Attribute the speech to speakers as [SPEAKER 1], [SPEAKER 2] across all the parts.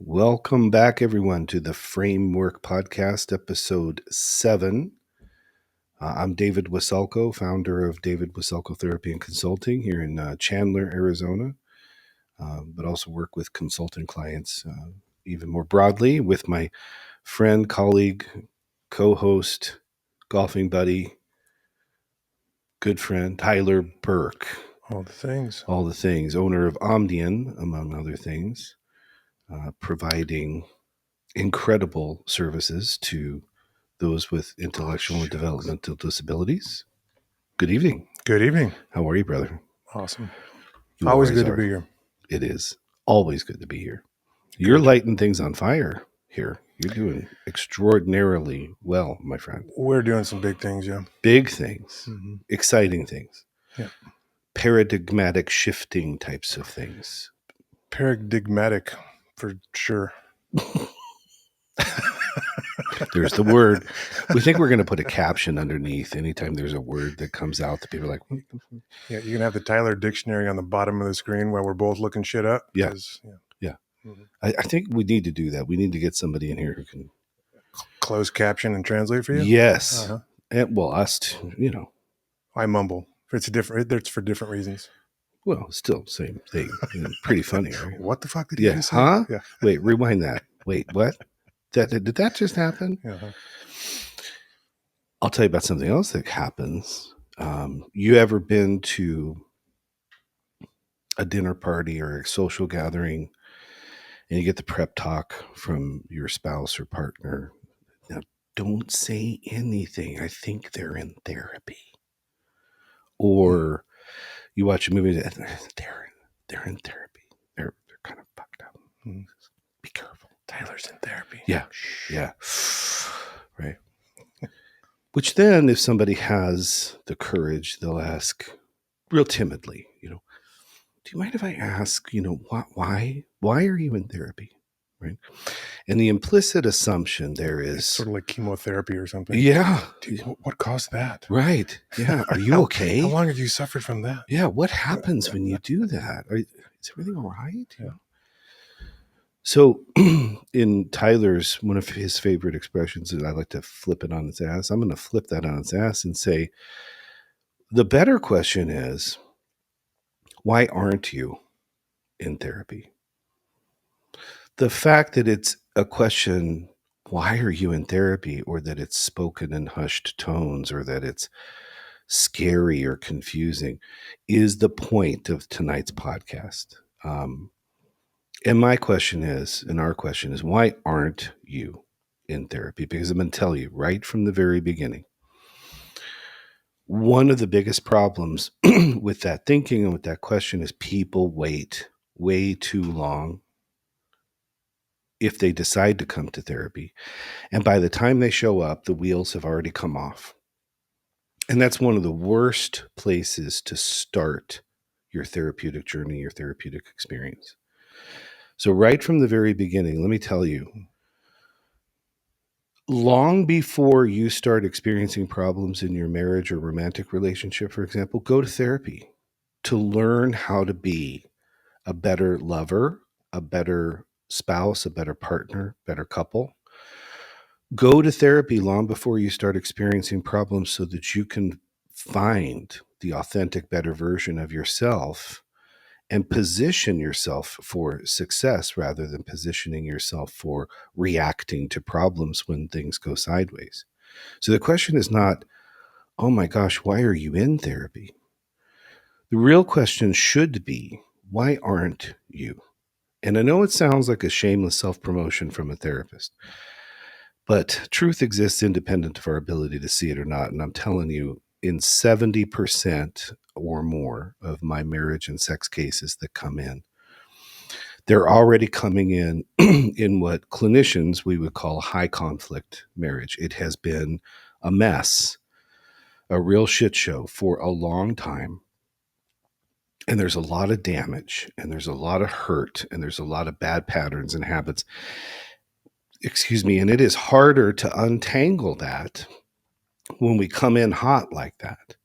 [SPEAKER 1] Welcome back, everyone, to the Framework Podcast, Episode 7. I'm David Waselkow, founder of David Waselkow Therapy and Consulting here in Chandler, Arizona, but also work with consulting clients even more broadly with my friend, colleague, co-host, golfing buddy, good friend, Tyler Burke.
[SPEAKER 2] All the things.
[SPEAKER 1] Owner of Omnian, among other things, providing incredible services to those with intellectual and developmental disabilities. Good evening.
[SPEAKER 2] Good evening.
[SPEAKER 1] How are you, brother?
[SPEAKER 2] Awesome.
[SPEAKER 1] You
[SPEAKER 2] Always good to be here.
[SPEAKER 1] It is always good to be here. You're lighting things on fire here. You're doing extraordinarily well, my friend.
[SPEAKER 2] We're doing some big things, yeah.
[SPEAKER 1] Big things,
[SPEAKER 2] Mm-hmm.
[SPEAKER 1] exciting things,
[SPEAKER 2] Yeah.
[SPEAKER 1] Paradigmatic shifting types of things.
[SPEAKER 2] Paradigmatic, for sure.
[SPEAKER 1] There's the word. We think we're going to put a caption underneath anytime there's a word that comes out that people are like,
[SPEAKER 2] Yeah, you can have the Tyler dictionary on the bottom of the screen while we're both looking shit up.
[SPEAKER 1] Yeah.
[SPEAKER 2] Yeah. Mm-hmm.
[SPEAKER 1] I think we need to do that. We need to get somebody in here who can
[SPEAKER 2] close caption and translate for you.
[SPEAKER 1] Yes.
[SPEAKER 2] Uh-huh.
[SPEAKER 1] And well, us too,
[SPEAKER 2] I mumble. It's for different reasons.
[SPEAKER 1] Well, still same thing. Pretty funny, right?
[SPEAKER 2] What the fuck did you just say?
[SPEAKER 1] Huh?
[SPEAKER 2] Yeah.
[SPEAKER 1] Wait, rewind that. Wait, what? Did that just happen?
[SPEAKER 2] Uh-huh.
[SPEAKER 1] I'll tell you about something else that happens. You ever been to a dinner party or a social gathering and you get the prep talk from your spouse or partner? Now, don't say anything. I think they're in therapy. Or you watch a movie, they're in therapy. They're kind of fucked up.
[SPEAKER 2] Mm.
[SPEAKER 1] Be careful.
[SPEAKER 2] Tyler's in therapy.
[SPEAKER 1] Yeah. Yeah. Right. Which then, if somebody has the courage, they'll ask real timidly, do you mind if I ask, why are you in therapy? Right. And the implicit assumption there is
[SPEAKER 2] it's sort of like chemotherapy or something.
[SPEAKER 1] Yeah.
[SPEAKER 2] Dude, what caused that?
[SPEAKER 1] Right. Yeah. Are you okay?
[SPEAKER 2] How long have you suffered from that?
[SPEAKER 1] Yeah. What happens when you do that? Is everything all right?
[SPEAKER 2] Yeah.
[SPEAKER 1] So in Tyler's, one of his favorite expressions is I like to flip it on its ass. I'm going to flip that on its ass and say, the better question is, why aren't you in therapy? The fact that it's a question, why are you in therapy, or that it's spoken in hushed tones, or that it's scary or confusing, is the point of tonight's podcast. And my question is, and our question is, why aren't you in therapy? Because I'm going to tell you right from the very beginning, one of the biggest problems with that thinking and with that question is people wait way too long if they decide to come to therapy. And by the time they show up, the wheels have already come off. And that's one of the worst places to start your therapeutic journey, your therapeutic experience. So right from the very beginning, let me tell you, long before you start experiencing problems in your marriage or romantic relationship, for example, go to therapy to learn how to be a better lover, a better spouse, a better partner, better couple. Go to therapy long before you start experiencing problems so that you can find the authentic, better version of yourself and position yourself for success rather than positioning yourself for reacting to problems when things go sideways. So the question is not, oh my gosh, why are you in therapy? The real question should be, why aren't you? And I know it sounds like a shameless self-promotion from a therapist, but truth exists independent of our ability to see it or not. And I'm telling you, in 70% or more of my marriage and sex cases that come in, they're already coming in in what clinicians we would call high conflict marriage. It has been a mess, a real shit show for a long time. And there's a lot of damage, and there's a lot of hurt, and there's a lot of bad patterns and habits. And it is harder to untangle that when we come in hot like that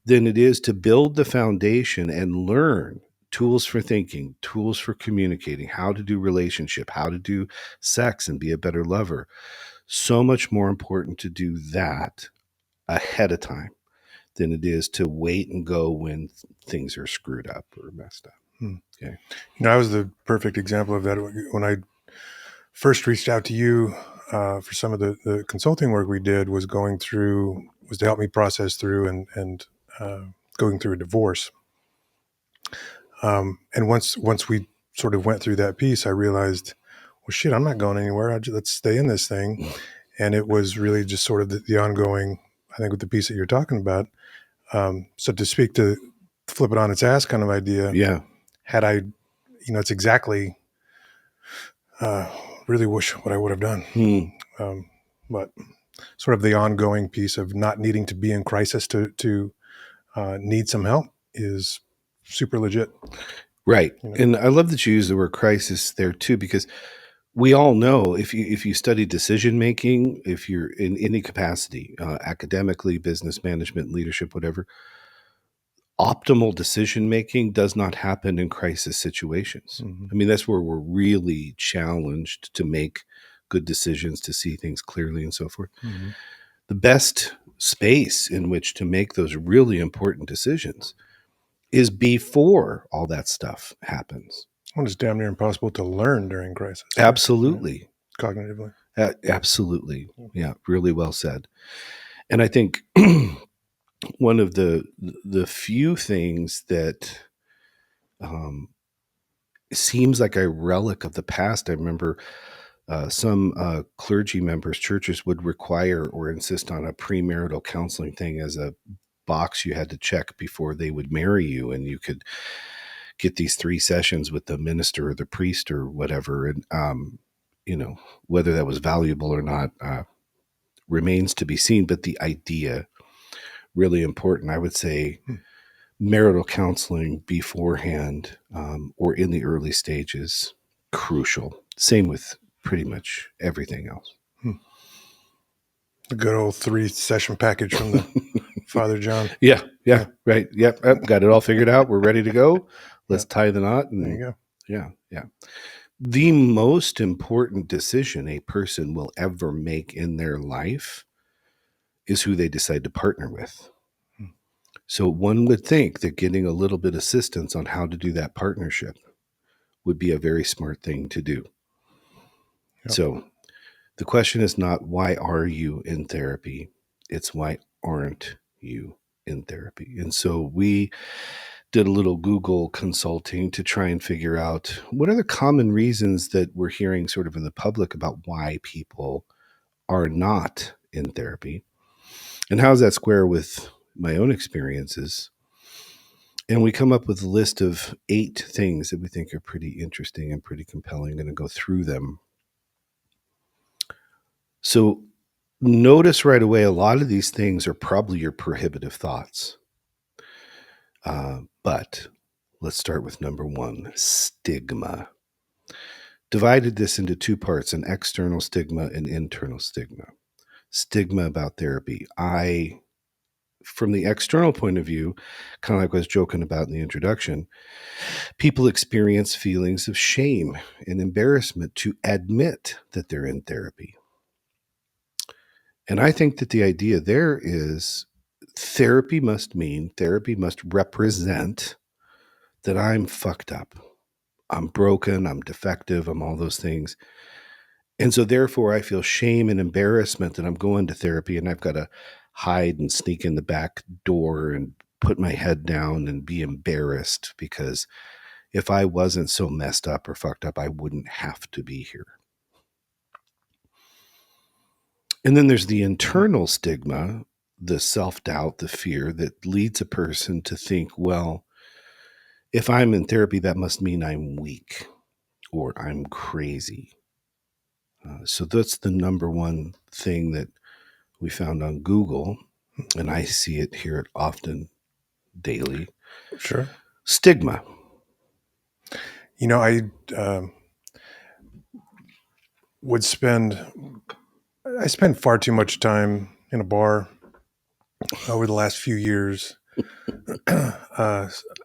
[SPEAKER 1] than it is to build the foundation and learn tools for thinking, tools for communicating, how to do relationship, how to do sex and be a better lover. So much more important to do that ahead of time than it is to wait and go when things are screwed up or messed up. Okay.
[SPEAKER 2] I was the perfect example of that. When I first reached out to you for some of the consulting work we did was to help me process through and going through a divorce. And once we sort of went through that piece, I realized, well, shit, I'm not going anywhere. Let's stay in this thing. And it was really just sort of the ongoing, I think, with the piece that you're talking about. So to speak to flip it on its ass kind of idea.
[SPEAKER 1] Yeah.
[SPEAKER 2] Had I, it's exactly really wish what I would have done. But sort of the ongoing piece of not needing to be in crisis to need some help is super legit.
[SPEAKER 1] Right. And I love that you use the word crisis there too, because we all know if you study decision making, if you're in any capacity, academically, business management, leadership, whatever, optimal decision making does not happen in crisis situations.
[SPEAKER 2] Mm-hmm.
[SPEAKER 1] I mean, that's where we're really challenged to make good decisions, to see things clearly and so forth.
[SPEAKER 2] Mm-hmm.
[SPEAKER 1] The best space in which to make those really important decisions is before all that stuff happens.
[SPEAKER 2] Well, it's damn near impossible to learn during crisis.
[SPEAKER 1] Absolutely.
[SPEAKER 2] Right? Cognitively.
[SPEAKER 1] Absolutely. Yeah, really well said. And I think one of the few things that seems like a relic of the past, I remember some clergy members, churches would require or insist on a premarital counseling thing as a box you had to check before they would marry you, and you could get these 3 sessions with the minister or the priest or whatever. And whether that was valuable or not remains to be seen, but the idea really important. I would say marital counseling beforehand or in the early stages, crucial. Same with pretty much everything else.
[SPEAKER 2] The good old 3-session package from the Father John.
[SPEAKER 1] Yeah, right. Yep, got it all figured out. We're ready to go. Let's tie the knot. And,
[SPEAKER 2] there you
[SPEAKER 1] go. Yeah. The most important decision a person will ever make in their life is who they decide to partner with. So one would think that getting a little bit of assistance on how to do that partnership would be a very smart thing to do. Yep. So the question is not why are you in therapy? It's why aren't you in therapy? And so we did a little Google consulting to try and figure out what are the common reasons that we're hearing sort of in the public about why people are not in therapy. And how does that square with my own experiences? And we come up with a list of 8 things that we think are pretty interesting and pretty compelling. I'm going to go through them. So notice right away, a lot of these things are probably your prohibitive thoughts. But let's start with number 1, stigma. Divided this into 2 parts, an external stigma and internal stigma. Stigma about therapy. From the external point of view, kind of like I was joking about in the introduction, people experience feelings of shame and embarrassment to admit that they're in therapy. And I think that the idea there is therapy must represent that I'm fucked up. I'm broken, I'm defective, I'm all those things. And so therefore I feel shame and embarrassment that I'm going to therapy and I've got to hide and sneak in the back door and put my head down and be embarrassed, because if I wasn't so messed up or fucked up, I wouldn't have to be here. And then there's the internal stigma, the self-doubt, the fear that leads a person to think, well, if I'm in therapy, that must mean I'm weak or I'm crazy. So that's the number one thing that we found on Google, and I see it here often daily.
[SPEAKER 2] Sure.
[SPEAKER 1] Stigma.
[SPEAKER 2] I I spend far too much time in a bar over the last few years.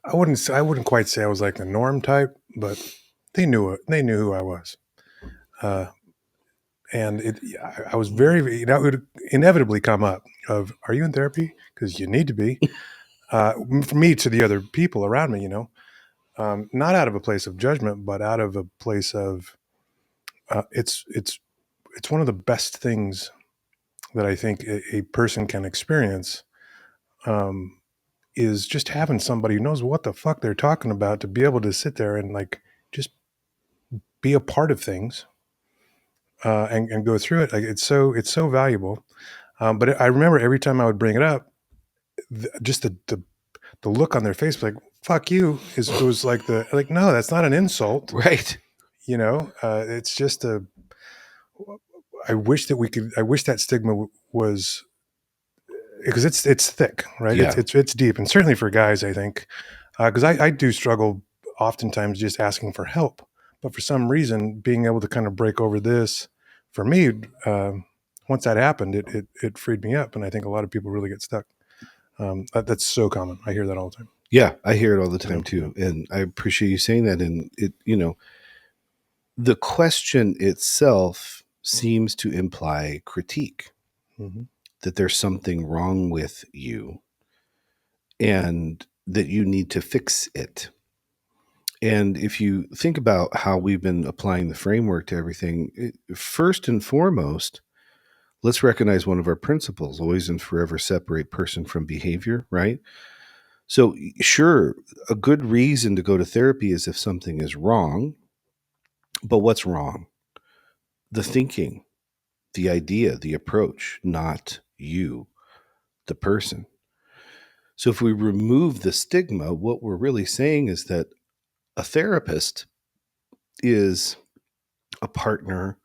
[SPEAKER 2] I wouldn't quite say I was like the norm type, but they knew it. They knew who I was. Uh, and I was very, it would inevitably come up of, are you in therapy? Because you need to be. For me to the other people around me, not out of a place of judgment, but out of a place of, it's one of the best things that I think a person can experience, um, is just having somebody who knows what the fuck they're talking about to be able to sit there and like just be a part of things, and go through it. Like it's so valuable. But I remember every time I would bring it up, just the look on their face, like "fuck you," it was like no, that's not an insult.
[SPEAKER 1] Right.
[SPEAKER 2] It's just a. I wish that we could. I wish that stigma was, because it's thick, right?
[SPEAKER 1] Yeah.
[SPEAKER 2] It's deep, and certainly for guys, I think, because I do struggle oftentimes just asking for help, but for some reason, being able to kind of break over this, for me, once that happened, it freed me up, and I think a lot of people really get stuck. That's so common. I hear that all the time.
[SPEAKER 1] Yeah, I hear it all the
[SPEAKER 2] You
[SPEAKER 1] time
[SPEAKER 2] know?
[SPEAKER 1] too. And I appreciate you saying that. And the question itself seems to imply critique,
[SPEAKER 2] Mhm.
[SPEAKER 1] that there's something wrong with you and that you need to fix it. And if you think about how we've been applying the framework to everything, first and foremost, let's recognize one of our principles: always and forever separate person from behavior, right? So, sure, a good reason to go to therapy is if something is wrong, but what's wrong? The thinking, the idea, the approach, not you, the person. So, if we remove the stigma, what we're really saying is that a therapist is a partner,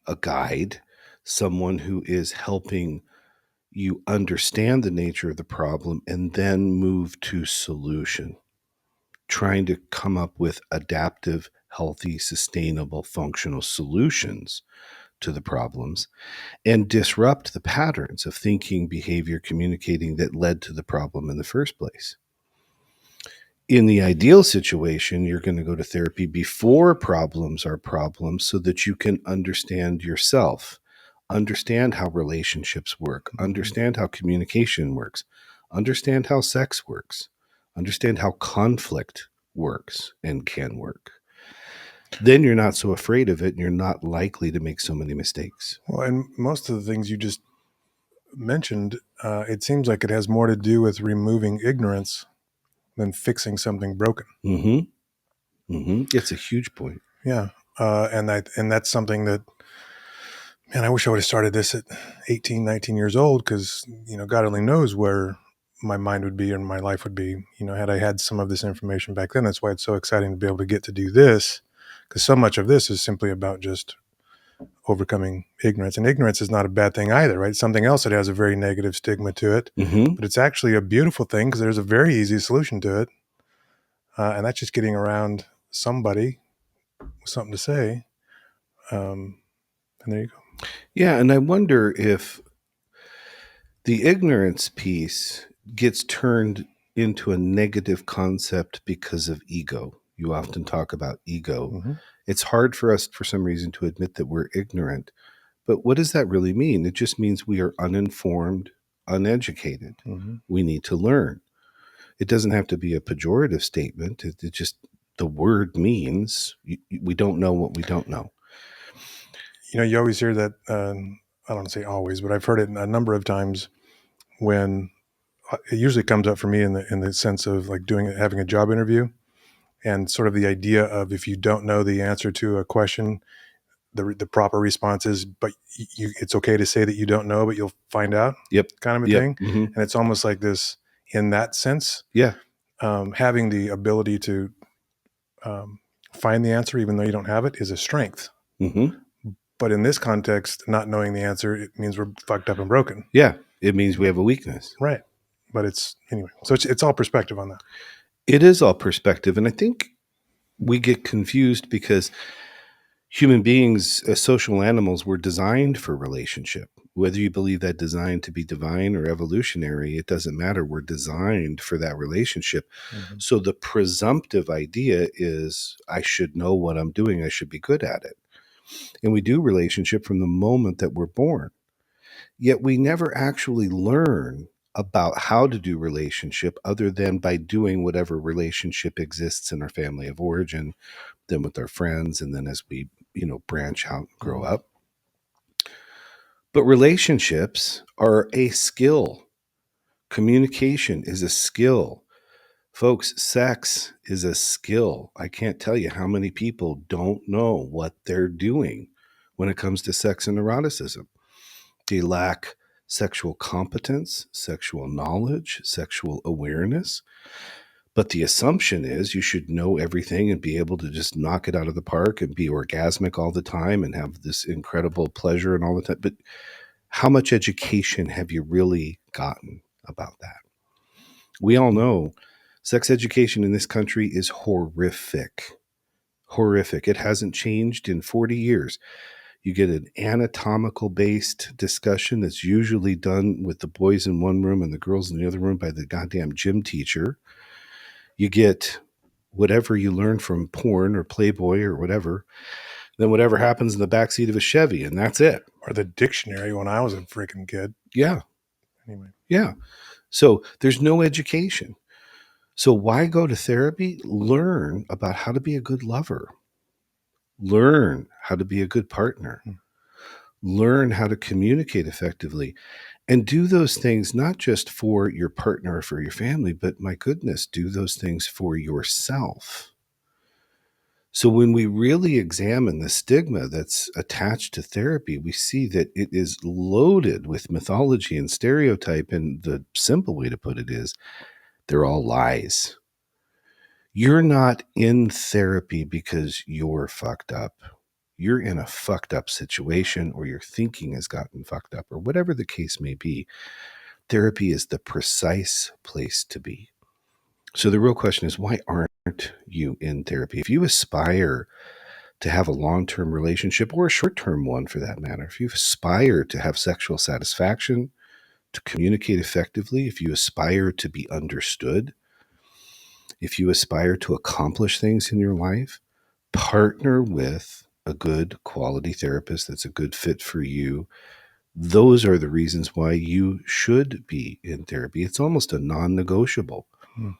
[SPEAKER 1] a guide, someone who is helping you understand the nature of the problem and then move to solution, trying to come up with adaptive, healthy, sustainable, functional solutions to the problems and disrupt the patterns of thinking, behavior, communicating that led to the problem in the first place. In the ideal situation, you're going to go to therapy before problems are problems so that you can understand yourself, understand how relationships work, understand how communication works, understand how sex works, understand how conflict works and can work. Then you're not so afraid of it and you're not likely to make so many mistakes.
[SPEAKER 2] Well, and most of the things you just mentioned, it seems like it has more to do with removing ignorance than fixing something broken.
[SPEAKER 1] It's a huge point.
[SPEAKER 2] Yeah, and that's something that, man, I wish I would have started this at 18, 19 years old, because God only knows where my mind would be and my life would be. Had I had some of this information back then. That's why it's so exciting to be able to get to do this, because so much of this is simply about just overcoming ignorance. And ignorance is not a bad thing either, right? Something else that has a very negative stigma to it, but it's actually a beautiful thing because there's a very easy solution to it. And that's just getting around somebody with something to say. And there you go.
[SPEAKER 1] Yeah, and I wonder if the ignorance piece gets turned into a negative concept because of ego. You often talk about ego.
[SPEAKER 2] Mm-hmm.
[SPEAKER 1] It's hard for us, for some reason, to admit that we're ignorant. But what does that really mean? It just means we are uninformed, uneducated.
[SPEAKER 2] Mm-hmm.
[SPEAKER 1] We need to learn. It doesn't have to be a pejorative statement. It just, the word means we don't know what we don't know.
[SPEAKER 2] You always hear that, I don't say always, but I've heard it a number of times, when it usually comes up for me in the sense of like having a job interview, and sort of the idea of, if you don't know the answer to a question, the proper response is, but it's okay to say that you don't know, but you'll find out.
[SPEAKER 1] Yep.
[SPEAKER 2] Kind of a thing.
[SPEAKER 1] Mm-hmm.
[SPEAKER 2] And it's almost like this, in that sense,
[SPEAKER 1] Yeah.
[SPEAKER 2] having the ability to find the answer, even though you don't have it, is a strength.
[SPEAKER 1] Mm-hmm.
[SPEAKER 2] But in this context, not knowing the answer, it means we're fucked up and broken.
[SPEAKER 1] Yeah. It means we have a weakness.
[SPEAKER 2] Right. But anyway, so it's all perspective on that.
[SPEAKER 1] It is all perspective. And I think we get confused because Human beings, as social animals, were designed for relationship. Whether you believe that design to be divine or evolutionary, it doesn't matter. We're designed for that relationship.
[SPEAKER 2] Mm-hmm.
[SPEAKER 1] So the presumptive idea is I should know what I'm doing. I should be good at it. And we do relationship from the moment that we're born. Yet we never actually learn about how to do relationship other than by doing whatever relationship exists in our family of origin, then with our friends, and then as we, branch out and grow
[SPEAKER 2] Mm-hmm.
[SPEAKER 1] up. But relationships are a skill. Communication is a skill. Folks, sex is a skill. I can't tell you how many people don't know what they're doing when it comes to sex and eroticism. They lack sexual competence, sexual knowledge, sexual awareness. But the assumption is you should know everything and be able to just knock it out of the park and be orgasmic all the time and have this incredible pleasure and all the time. But how much education have you really gotten about that? We all know sex education in this country is horrific. Horrific. It hasn't changed in 40 years. You get an anatomical based discussion that's usually done with the boys in one room and the girls in the other room by the goddamn gym teacher. You get whatever you learn from porn or Playboy or whatever, then whatever happens in the backseat of a Chevy, and that's it.
[SPEAKER 2] Or the dictionary when I was a freaking kid.
[SPEAKER 1] Yeah.
[SPEAKER 2] Anyway.
[SPEAKER 1] Yeah. So there's no education. So why go to therapy? Learn about how to be a good lover. Learn how to be a good partner. Learn how to communicate effectively. And do those things not just for your partner or for your family, but my goodness, do those things for yourself. So when we really examine the stigma that's attached to therapy, we see that it is loaded with mythology and stereotype. And the simple way to put it is they're all lies. You're not in therapy because you're fucked up. You're in a fucked up situation, or your thinking has gotten fucked up, or whatever the case may be. Therapy is the precise place to be. So the real question is, why aren't you in therapy? If you aspire to have a long-term relationship, or a short-term one for that matter, if you aspire to have sexual satisfaction, to communicate effectively, if you aspire to be understood, if you aspire to accomplish things in your life, partner with a good quality therapist that's a good fit for you. Those are the reasons why you should be in therapy. It's almost a non-negotiable.
[SPEAKER 2] Hmm.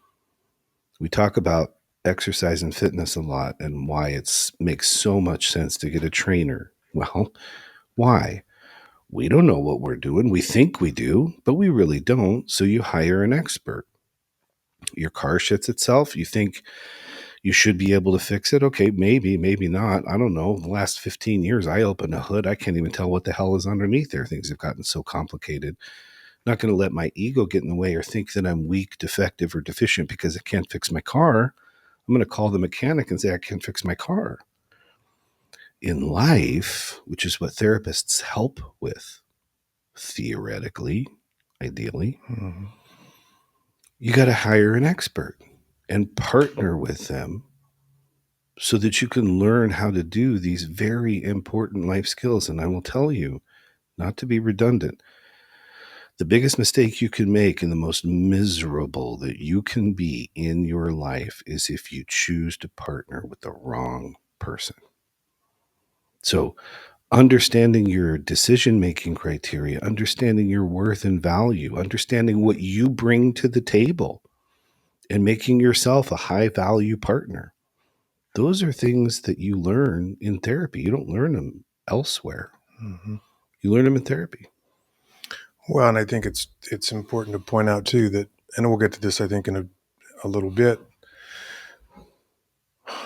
[SPEAKER 1] We talk about exercise and fitness a lot and why it makes so much sense to get a trainer. Well, why? We don't know what we're doing. We think we do, but we really don't. So you hire an expert. Your car shits itself. You think you should be able to fix it. Okay, maybe, maybe not. I don't know. The last 15 years, I open a hood. I can't even tell what the hell is underneath there. Things have gotten so complicated. Not going to let my ego get in the way or think that I'm weak, defective, or deficient because I can't fix my car. I'm going to call the mechanic and say, I can't fix my car. In life, which is what therapists help with, theoretically, ideally,
[SPEAKER 2] Mm-hmm.
[SPEAKER 1] you got to hire an expert and partner with them so that you can learn how to do these very important life skills. And I will tell you, not to be redundant, the biggest mistake you can make and the most miserable that you can be in your life is if you choose to partner with the wrong person. So, understanding your decision-making criteria, understanding your worth and value, understanding what you bring to the table, and making yourself a high-value partner. Those are things that you learn in therapy. You don't learn them elsewhere.
[SPEAKER 2] Mm-hmm.
[SPEAKER 1] You learn them in therapy.
[SPEAKER 2] Well, and I think it's important to point out too that, and we'll get to this, I think, in a little bit.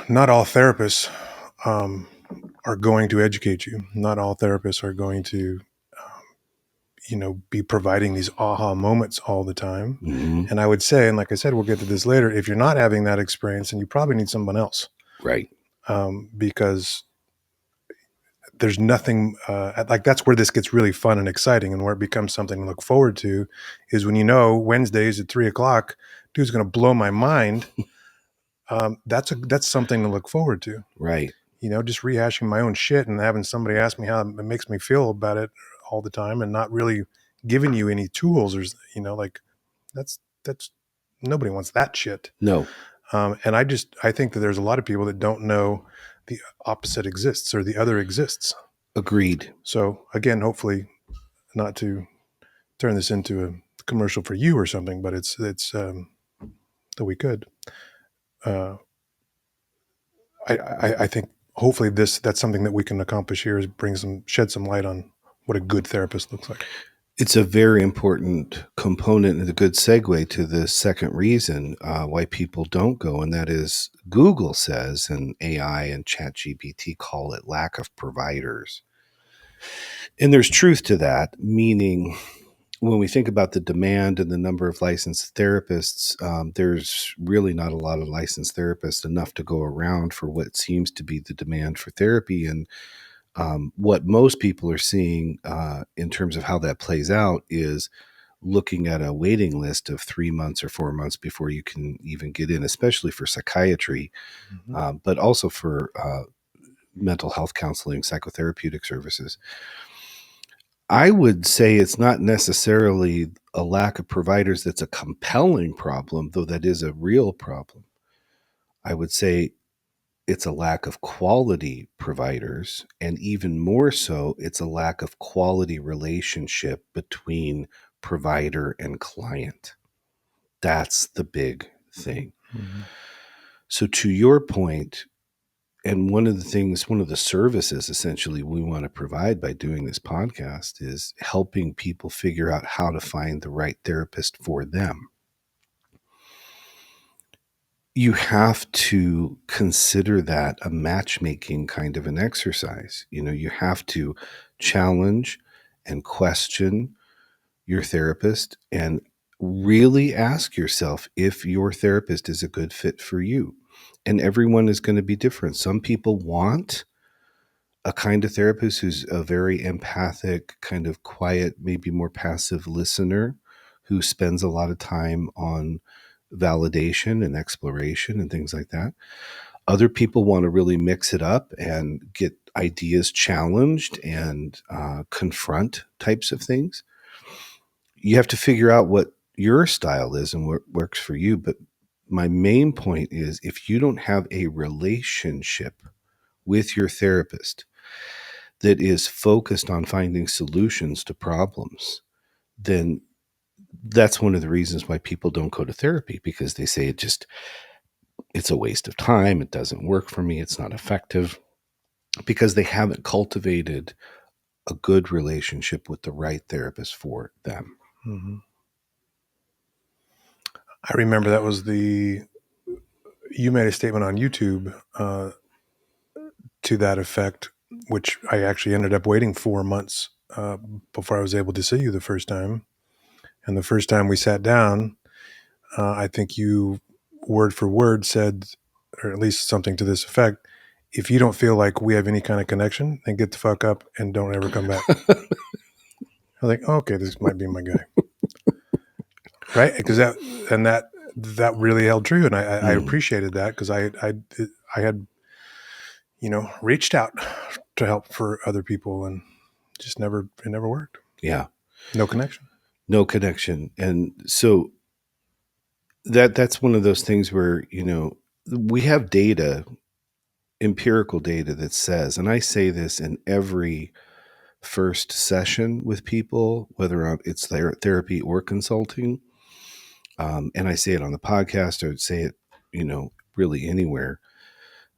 [SPEAKER 2] Not all therapists are going to educate you. Not all therapists are going to, be providing these aha moments all the time.
[SPEAKER 1] Mm-hmm.
[SPEAKER 2] And I would say, and like I said, we'll get to this later. If you're not having that experience, then you probably need someone else,
[SPEAKER 1] Right.
[SPEAKER 2] because there's nothing like that's where this gets really fun and exciting, and where it becomes something to look forward to is when Wednesdays at 3:00, dude's going to blow my mind. That's something to look forward to.
[SPEAKER 1] Right.
[SPEAKER 2] just rehashing my own shit and having somebody ask me how it makes me feel about it all the time and not really giving you any tools or, like that's nobody wants that shit.
[SPEAKER 1] No.
[SPEAKER 2] And I think that there's a lot of people that don't know the opposite exists or the other exists.
[SPEAKER 1] Agreed.
[SPEAKER 2] So again, hopefully not to turn this into a commercial for you or something, but it's that we could. I think hopefully that's something that we can accomplish here is shed some light on what a good therapist looks like.
[SPEAKER 1] It's a very important component and a good segue to the second reason why people don't go, and that is Google says, and AI and ChatGPT call it lack of providers. And there's truth to that, meaning when we think about the demand and the number of licensed therapists, there's really not a lot of licensed therapists, enough to go around for what seems to be the demand for therapy. And what most people are seeing in terms of how that plays out is looking at a waiting list of 3 months or 4 months before you can even get in, especially for psychiatry, but also for mental health counseling, psychotherapeutic services. I would say it's not necessarily a lack of providers that's a compelling problem, though that is a real problem. I would say it's a lack of quality providers, and even more so, it's a lack of quality relationship between provider and client. That's the big thing.
[SPEAKER 2] Mm-hmm.
[SPEAKER 1] So to your point, and one of the services essentially we want to provide by doing this podcast is helping people figure out how to find the right therapist for them. You have to consider that a matchmaking kind of an exercise. You have to challenge and question your therapist and really ask yourself if your therapist is a good fit for you. And everyone is going to be different. Some people want a kind of therapist who's a very empathic, kind of quiet, maybe more passive listener who spends a lot of time on validation and exploration and things like that. Other people want to really mix it up and get ideas challenged and confront types of things. You have to figure out what your style is and what works for you. But my main point is if you don't have a relationship with your therapist that is focused on finding solutions to problems, then that's one of the reasons why people don't go to therapy, because they say it's a waste of time. It doesn't work for me. It's not effective, because they haven't cultivated a good relationship with the right therapist for them.
[SPEAKER 2] Mm-hmm. I remember that was you made a statement on YouTube to that effect, which I actually ended up waiting 4 months before I was able to see you the first time. And the first time we sat down, I think you word for word said, or at least something to this effect, if you don't feel like we have any kind of connection, then get the fuck up and don't ever come back. I was like, oh, okay, this might be my guy. Right? Because that really held true. And I appreciated that, because I had, reached out to help for other people and it never worked.
[SPEAKER 1] Yeah.
[SPEAKER 2] No connection.
[SPEAKER 1] No connection. And so that's one of those things where, we have data, empirical data that says, and I say this in every first session with people, whether it's therapy or consulting, and I say it on the podcast, I would say it, really anywhere,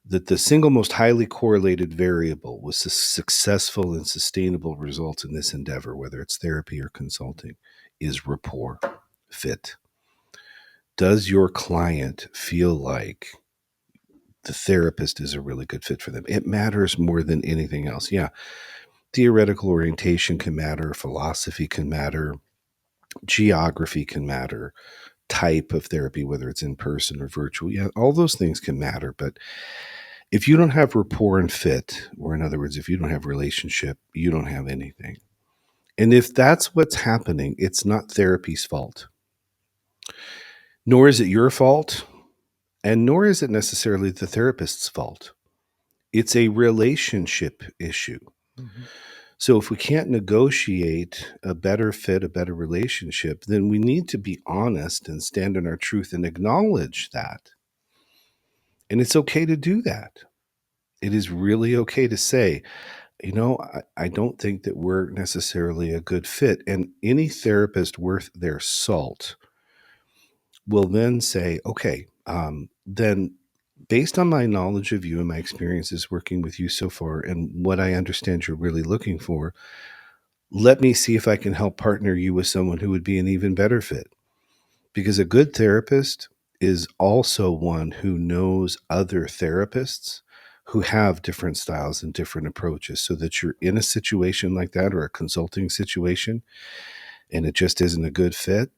[SPEAKER 1] that the single most highly correlated variable with successful and sustainable results in this endeavor, whether it's therapy or consulting, is rapport, fit. Does your client feel like the therapist is a really good fit for them? It matters more than anything else. Yeah, theoretical orientation can matter, philosophy can matter, geography can matter, type of therapy, whether it's in person or virtual. Yeah, all those things can matter. But if you don't have rapport and fit, or in other words, if you don't have relationship, you don't have anything. And if that's what's happening, it's not therapy's fault. Nor is it your fault, and nor is it necessarily the therapist's fault. It's a relationship issue.
[SPEAKER 2] Mm-hmm.
[SPEAKER 1] So if we can't negotiate a better fit, a better relationship, then we need to be honest and stand in our truth and acknowledge that. And it's okay to do that. It is really okay to say, I don't think that we're necessarily a good fit. And any therapist worth their salt will then say, okay, then based on my knowledge of you and my experiences working with you so far and what I understand you're really looking for, let me see if I can help partner you with someone who would be an even better fit. Because a good therapist is also one who knows other therapists who have different styles and different approaches, so that you're in a situation like that or a consulting situation and it just isn't a good fit,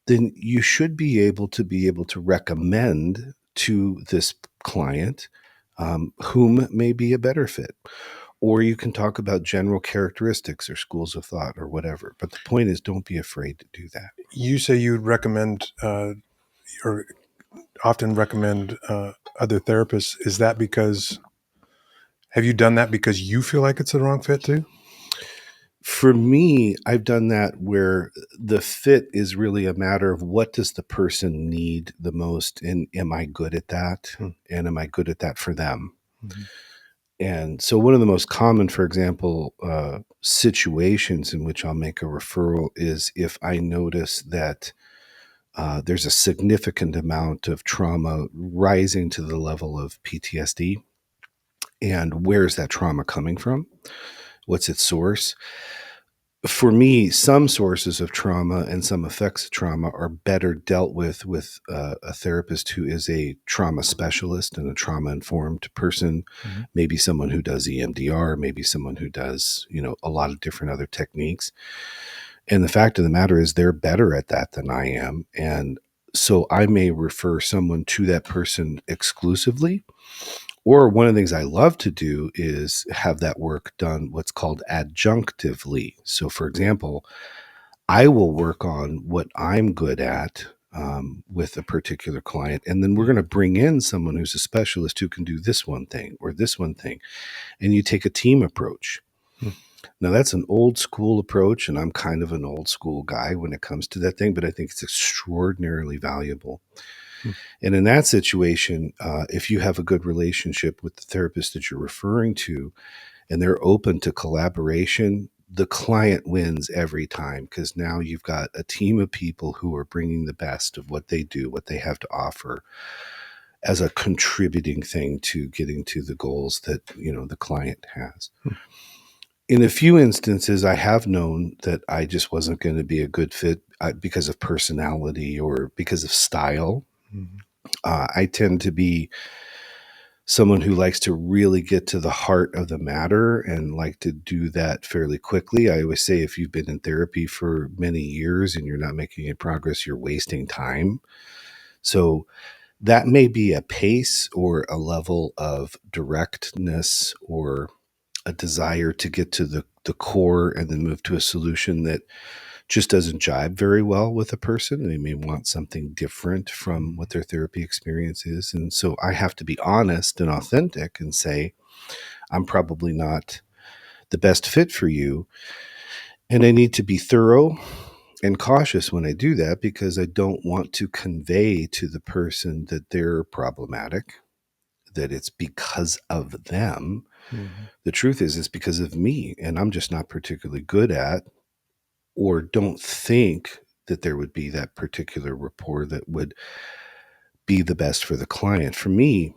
[SPEAKER 1] then you should be able to recommend to this client whom may be a better fit. Or you can talk about general characteristics or schools of thought or whatever. But the point is, don't be afraid to do that.
[SPEAKER 2] You say you'd recommend or often recommend other therapists. Is that because, have you done that because you feel like it's the wrong fit too?
[SPEAKER 1] For me, I've done that where the fit is really a matter of what does the person need the most, and am I good at that? And am I good at that for them?
[SPEAKER 2] Mm-hmm.
[SPEAKER 1] And so, one of the most common, for example, situations in which I'll make a referral is if I notice that there's a significant amount of trauma rising to the level of PTSD. And where's that trauma coming from? What's its source? For me, some sources of trauma and some effects of trauma are better dealt with a therapist who is a trauma specialist and a trauma informed person,
[SPEAKER 2] Mm-hmm.
[SPEAKER 1] maybe someone who does EMDR, maybe someone who does, a lot of different other techniques. And the fact of the matter is they're better at that than I am. And so I may refer someone to that person exclusively. Or one of the things I love to do is have that work done what's called adjunctively. So, for example, I will work on what I'm good at with a particular client, and then we're going to bring in someone who's a specialist who can do this one thing or this one thing. And you take a team approach.
[SPEAKER 2] Hmm.
[SPEAKER 1] Now, that's an old school approach, and I'm kind of an old school guy when it comes to that thing, but I think it's extraordinarily valuable.
[SPEAKER 2] Hmm.
[SPEAKER 1] And in that situation, if you have a good relationship with the therapist that you're referring to and they're open to collaboration, the client wins every time, because now you've got a team of people who are bringing the best of what they do, what they have to offer as a contributing thing to getting to the goals that, the client has.
[SPEAKER 2] Hmm.
[SPEAKER 1] In a few instances, I have known that I just wasn't going to be a good fit because of personality or because of style.
[SPEAKER 2] Mm-hmm.
[SPEAKER 1] I tend to be someone who likes to really get to the heart of the matter and like to do that fairly quickly. I always say if you've been in therapy for many years and you're not making any progress, you're wasting time. So that may be a pace or a level of directness or a desire to get to the core and then move to a solution that just doesn't jibe very well with a person. They may want something different from what their therapy experience is. And so I have to be honest and authentic and say, I'm probably not the best fit for you. And I need to be thorough and cautious when I do that, because I don't want to convey to the person that they're problematic, that it's because of them.
[SPEAKER 2] Mm-hmm.
[SPEAKER 1] The truth is, it's because of me. And I'm just not particularly good at, or don't think that there would be that particular rapport that would be the best for the client. For me,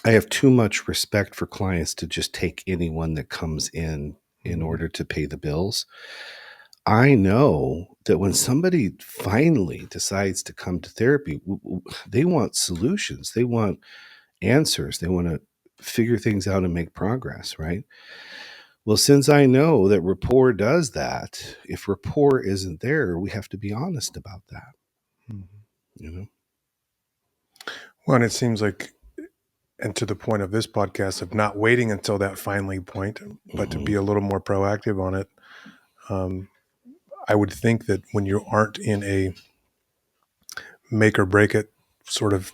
[SPEAKER 1] I have too much respect for clients to just take anyone that comes in
[SPEAKER 2] Mm-hmm.
[SPEAKER 1] order to pay the bills. I know that when somebody finally decides to come to therapy, they want solutions, they want answers, they want to figure things out and make progress, right? Well, since I know that rapport does that, if rapport isn't there, we have to be honest about that,
[SPEAKER 2] Mm-hmm.
[SPEAKER 1] you know?
[SPEAKER 2] Well, and it seems like, and to the point of this podcast, of not waiting until that finally point, but to be
[SPEAKER 1] Mhm.
[SPEAKER 2] a little more proactive on it. Um, I would think that when you aren't in a make or break it sort of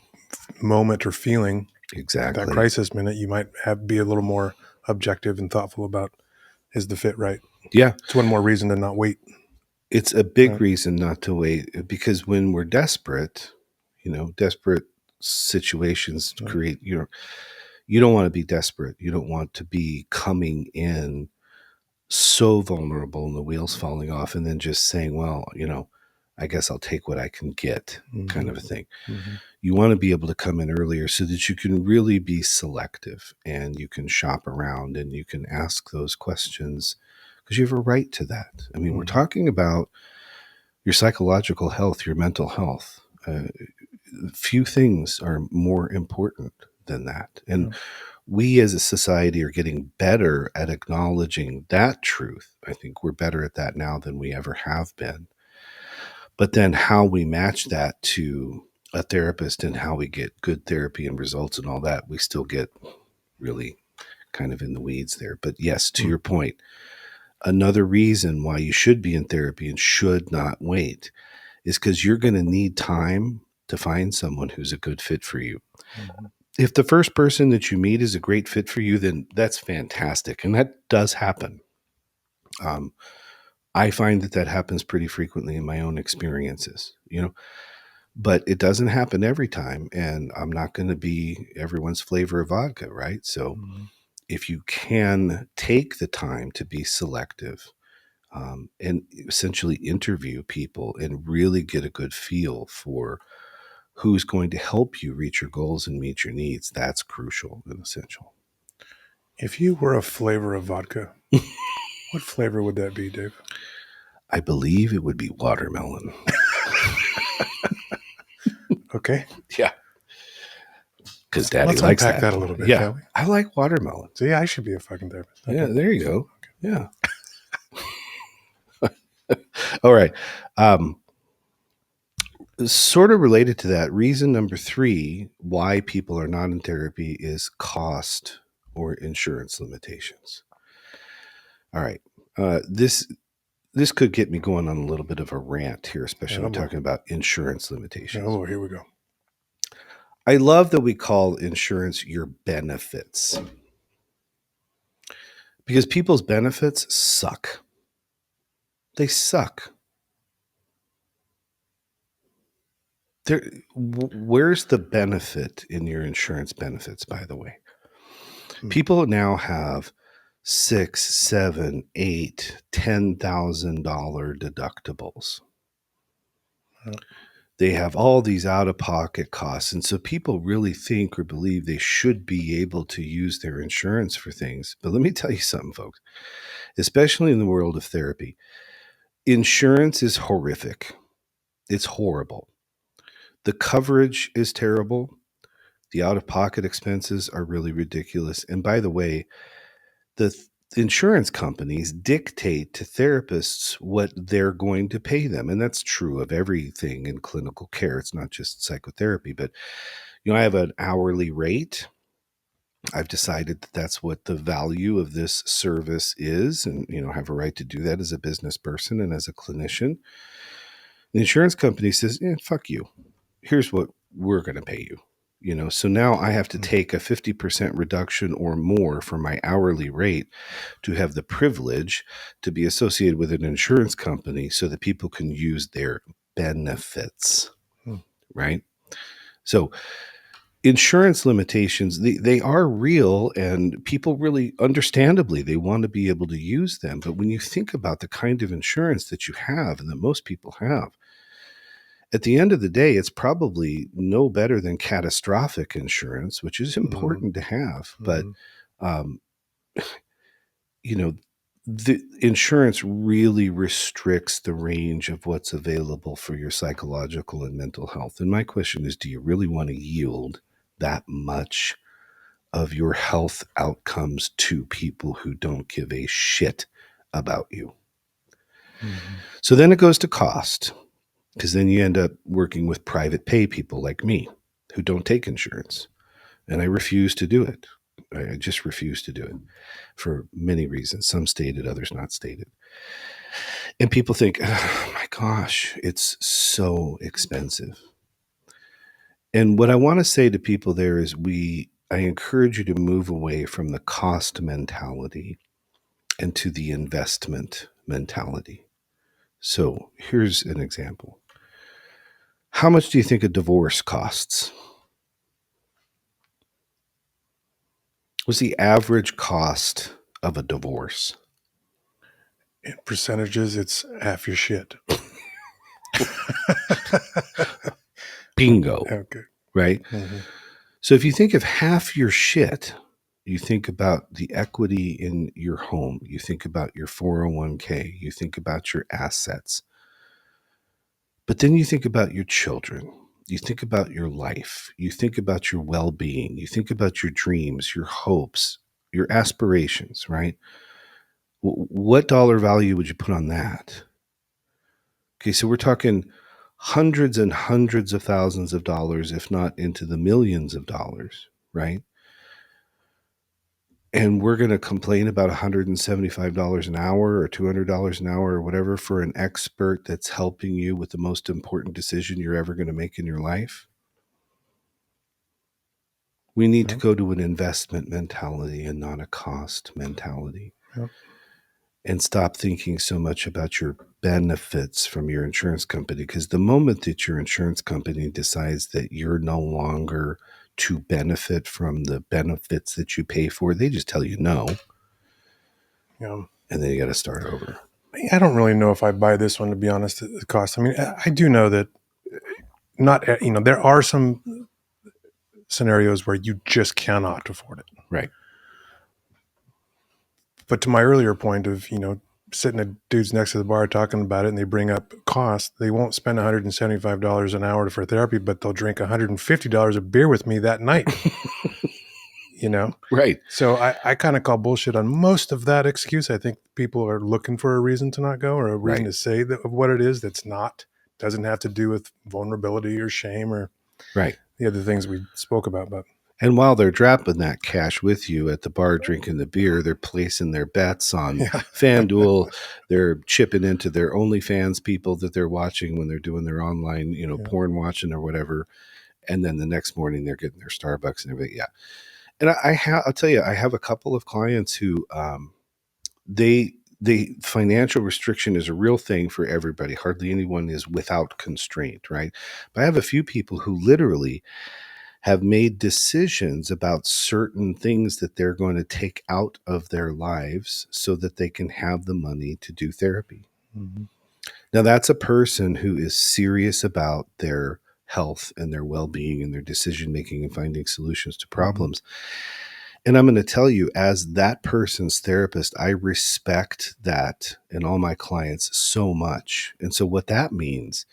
[SPEAKER 2] moment or feeling, That
[SPEAKER 1] Exactly.
[SPEAKER 2] crisis minute, you might be a little more objective and thoughtful about, is the fit right?
[SPEAKER 1] Yeah.
[SPEAKER 2] It's one more reason to not wait.
[SPEAKER 1] It's a big
[SPEAKER 2] Right.
[SPEAKER 1] reason not to wait, because when we're desperate, desperate situations
[SPEAKER 2] Yeah.
[SPEAKER 1] create, you don't want to be desperate. You don't want to be coming in so vulnerable and the wheels falling off and then just saying, well, I guess I'll take what I can get, kind of a thing.
[SPEAKER 2] Mm-hmm.
[SPEAKER 1] You want to be able to come in earlier so that you can really be selective and you can shop around and you can ask those questions, because you have a right to that. I mean, we're talking about your psychological health, your mental health. Few things are more important than that. And we as a society are getting better at acknowledging that truth. I think we're better at that now than we ever have been. But then how we match that to a therapist and how we get good therapy and results and all that, we still get really kind of in the weeds there. But yes, to your point, another reason why you should be in therapy and should not wait is because you're going to need time to find someone who's a good fit for you. If the first person that you meet is a great fit for you, then that's fantastic. And that does happen. I find that happens pretty frequently in my own experiences, but it doesn't happen every time. And I'm not going to be everyone's flavor of vodka, right? So if you can take the time to be selective, and essentially interview people and really get a good feel for who's going to help you reach your goals and meet your needs, that's crucial and essential.
[SPEAKER 2] If you were a flavor of vodka, what flavor would that be, Dave?
[SPEAKER 1] I believe it would be watermelon.
[SPEAKER 2] Okay.
[SPEAKER 1] Yeah. Because Daddy
[SPEAKER 2] Let's
[SPEAKER 1] likes
[SPEAKER 2] unpack
[SPEAKER 1] that.
[SPEAKER 2] that a little bit,
[SPEAKER 1] Yeah.
[SPEAKER 2] shall we?
[SPEAKER 1] I like watermelon.
[SPEAKER 2] So yeah, I should be a fucking therapist. Okay.
[SPEAKER 1] Yeah, there you go. Yeah. All right. Sort of related to that, reason number 3 why people are not in therapy is cost or insurance limitations. All right. This could get me going on a little bit of a rant here, especially when talking about insurance limitations.
[SPEAKER 2] Oh, here we go.
[SPEAKER 1] I love that we call insurance your benefits, because people's benefits suck. They suck. Where's the benefit in your insurance benefits, by the way? People now have $6,000, $7,000, $8,000, $10,000 deductibles. They have all these out-of-pocket costs. And so people really think or believe they should be able to use their insurance for things. But let me tell you something, folks, especially in the world of therapy, insurance is horrific. It's horrible. The coverage is terrible. The out-of-pocket expenses are really ridiculous. And by the way, the insurance companies dictate to therapists what they're going to pay them. And that's true of everything in clinical care. It's not just psychotherapy, but I have an hourly rate. I've decided that that's what the value of this service is, and I have a right to do that as a business person and as a clinician. The insurance company says, fuck you. Here's what we're going to pay you. So now I have to take a 50% reduction or more from my hourly rate to have the privilege to be associated with an insurance company so that people can use their benefits, right? So insurance limitations, they are real, and people really understandably, they want to be able to use them. But when you think about the kind of insurance that you have and that most people have, at the end of the day, it's probably no better than catastrophic insurance, which is important to have. But, the insurance really restricts the range of what's available for your psychological and mental health. And my question is, do you really want to yield that much of your health outcomes to people who don't give a shit about you? So then it goes to cost. Because then you end up working with private pay people like me who don't take insurance. And I refuse to do it. I just refuse to do it for many reasons, some stated, others not stated. And people think, oh my gosh, it's so expensive. And what I want to say to people there is we I encourage you to move away from the cost mentality and to the investment mentality. So here's an example. How much do you think a divorce costs? What's the average cost of a divorce?
[SPEAKER 2] In percentages, it's half your shit.
[SPEAKER 1] Bingo,
[SPEAKER 2] Okay.
[SPEAKER 1] right?
[SPEAKER 2] Mm-hmm.
[SPEAKER 1] So if you think of half your shit, you think about the equity in your home, you think about your 401k, you think about your assets, but then you think about your children, you think about your life, you think about your well being, you think about your dreams, your hopes, your aspirations, right? What dollar value would you put on that? Okay, so we're talking hundreds and hundreds of thousands of dollars, if not into the millions of dollars, right? And we're going to complain about $175 an hour or $200 an hour or whatever for an expert that's helping you with the most important decision you're ever going to make in your life. We need to
[SPEAKER 2] Yep.
[SPEAKER 1] go to an investment mentality and not a cost mentality.
[SPEAKER 2] Yep.
[SPEAKER 1] And stop thinking so much about your benefits from your insurance company, because the moment that your insurance company decides that you're no longer to benefit from the benefits that you pay for, they just tell you no,
[SPEAKER 2] Yeah.
[SPEAKER 1] and then you got to start over.
[SPEAKER 2] I don't really know if I buy this one, to be honest, the cost. I mean, I do know that there are some scenarios where you just cannot afford it.
[SPEAKER 1] Right.
[SPEAKER 2] But to my earlier point of, sitting at dudes next to the bar talking about it and they bring up cost, they won't spend $175 an hour for therapy, but they'll drink $150 of beer with me that night,
[SPEAKER 1] Right.
[SPEAKER 2] So I kind of call bullshit on most of that excuse. I think people are looking for a reason to not go, or a reason
[SPEAKER 1] Right.
[SPEAKER 2] to say that of what it is that's not, doesn't have to do with vulnerability or shame or
[SPEAKER 1] Right.
[SPEAKER 2] the other things we spoke about. But
[SPEAKER 1] And while they're dropping that cash with you at the bar drinking the beer, they're placing their bets on
[SPEAKER 2] yeah,
[SPEAKER 1] FanDuel. They're chipping into their OnlyFans people that they're watching when they're doing their online,
[SPEAKER 2] yeah.
[SPEAKER 1] porn watching or whatever. And then the next morning they're getting their Starbucks and everything. Yeah. And I'll tell you, I have a couple of clients who the financial restriction is a real thing for everybody. Hardly anyone is without constraint, right? But I have a few people who literally have made decisions about certain things that they're going to take out of their lives so that they can have the money to do therapy.
[SPEAKER 2] Mm-hmm.
[SPEAKER 1] Now, that's a person who is serious about their health and their well-being and their decision making and finding solutions to problems. And I'm going to tell you, as that person's therapist, I respect that in all my clients so much. And so what that means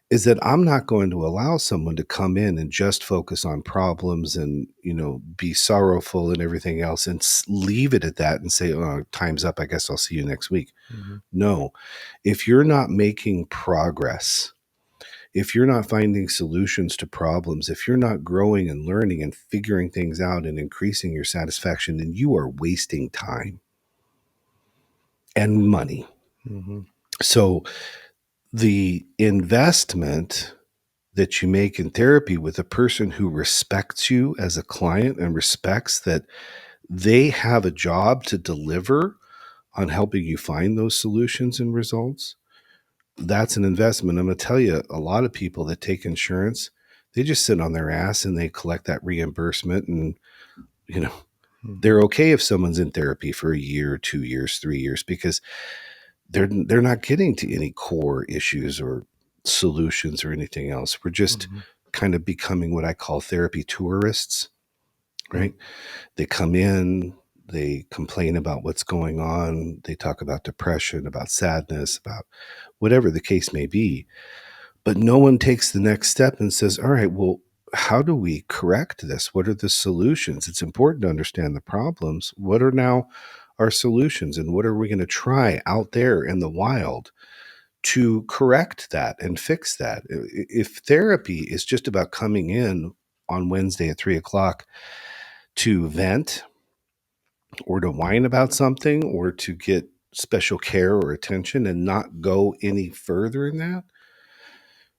[SPEAKER 1] is that I'm not going to allow someone to come in and just focus on problems and, be sorrowful and everything else and leave it at that and say, oh, time's up. I guess I'll see you next week.
[SPEAKER 2] Mm-hmm.
[SPEAKER 1] No, if you're not making progress, if you're not finding solutions to problems, if you're not growing and learning and figuring things out and increasing your satisfaction, then you are wasting time and money.
[SPEAKER 2] Mm-hmm.
[SPEAKER 1] So the investment that you make in therapy with a person who respects you as a client and respects that they have a job to deliver on helping you find those solutions and results, that's an investment. I'm going to tell you, a lot of people that take insurance, they just sit on their ass and they collect that reimbursement. And, they're okay if someone's in therapy for a year, 2 years, 3 years, because they're not getting to any core issues or solutions or anything else. We're just
[SPEAKER 2] Mm-hmm.
[SPEAKER 1] kind of becoming what I call therapy tourists, right?
[SPEAKER 2] Mm-hmm.
[SPEAKER 1] They come in, they complain about what's going on, they talk about depression, about sadness, about whatever the case may be. But no one takes the next step and says, all right, well, how do we correct this? What are the solutions? It's important to understand the problems. What are now our solutions? And what are we going to try out there in the wild to correct that and fix that? If therapy is just about coming in on Wednesday at 3 o'clock to vent or to whine about something or to get special care or attention and not go any further in that,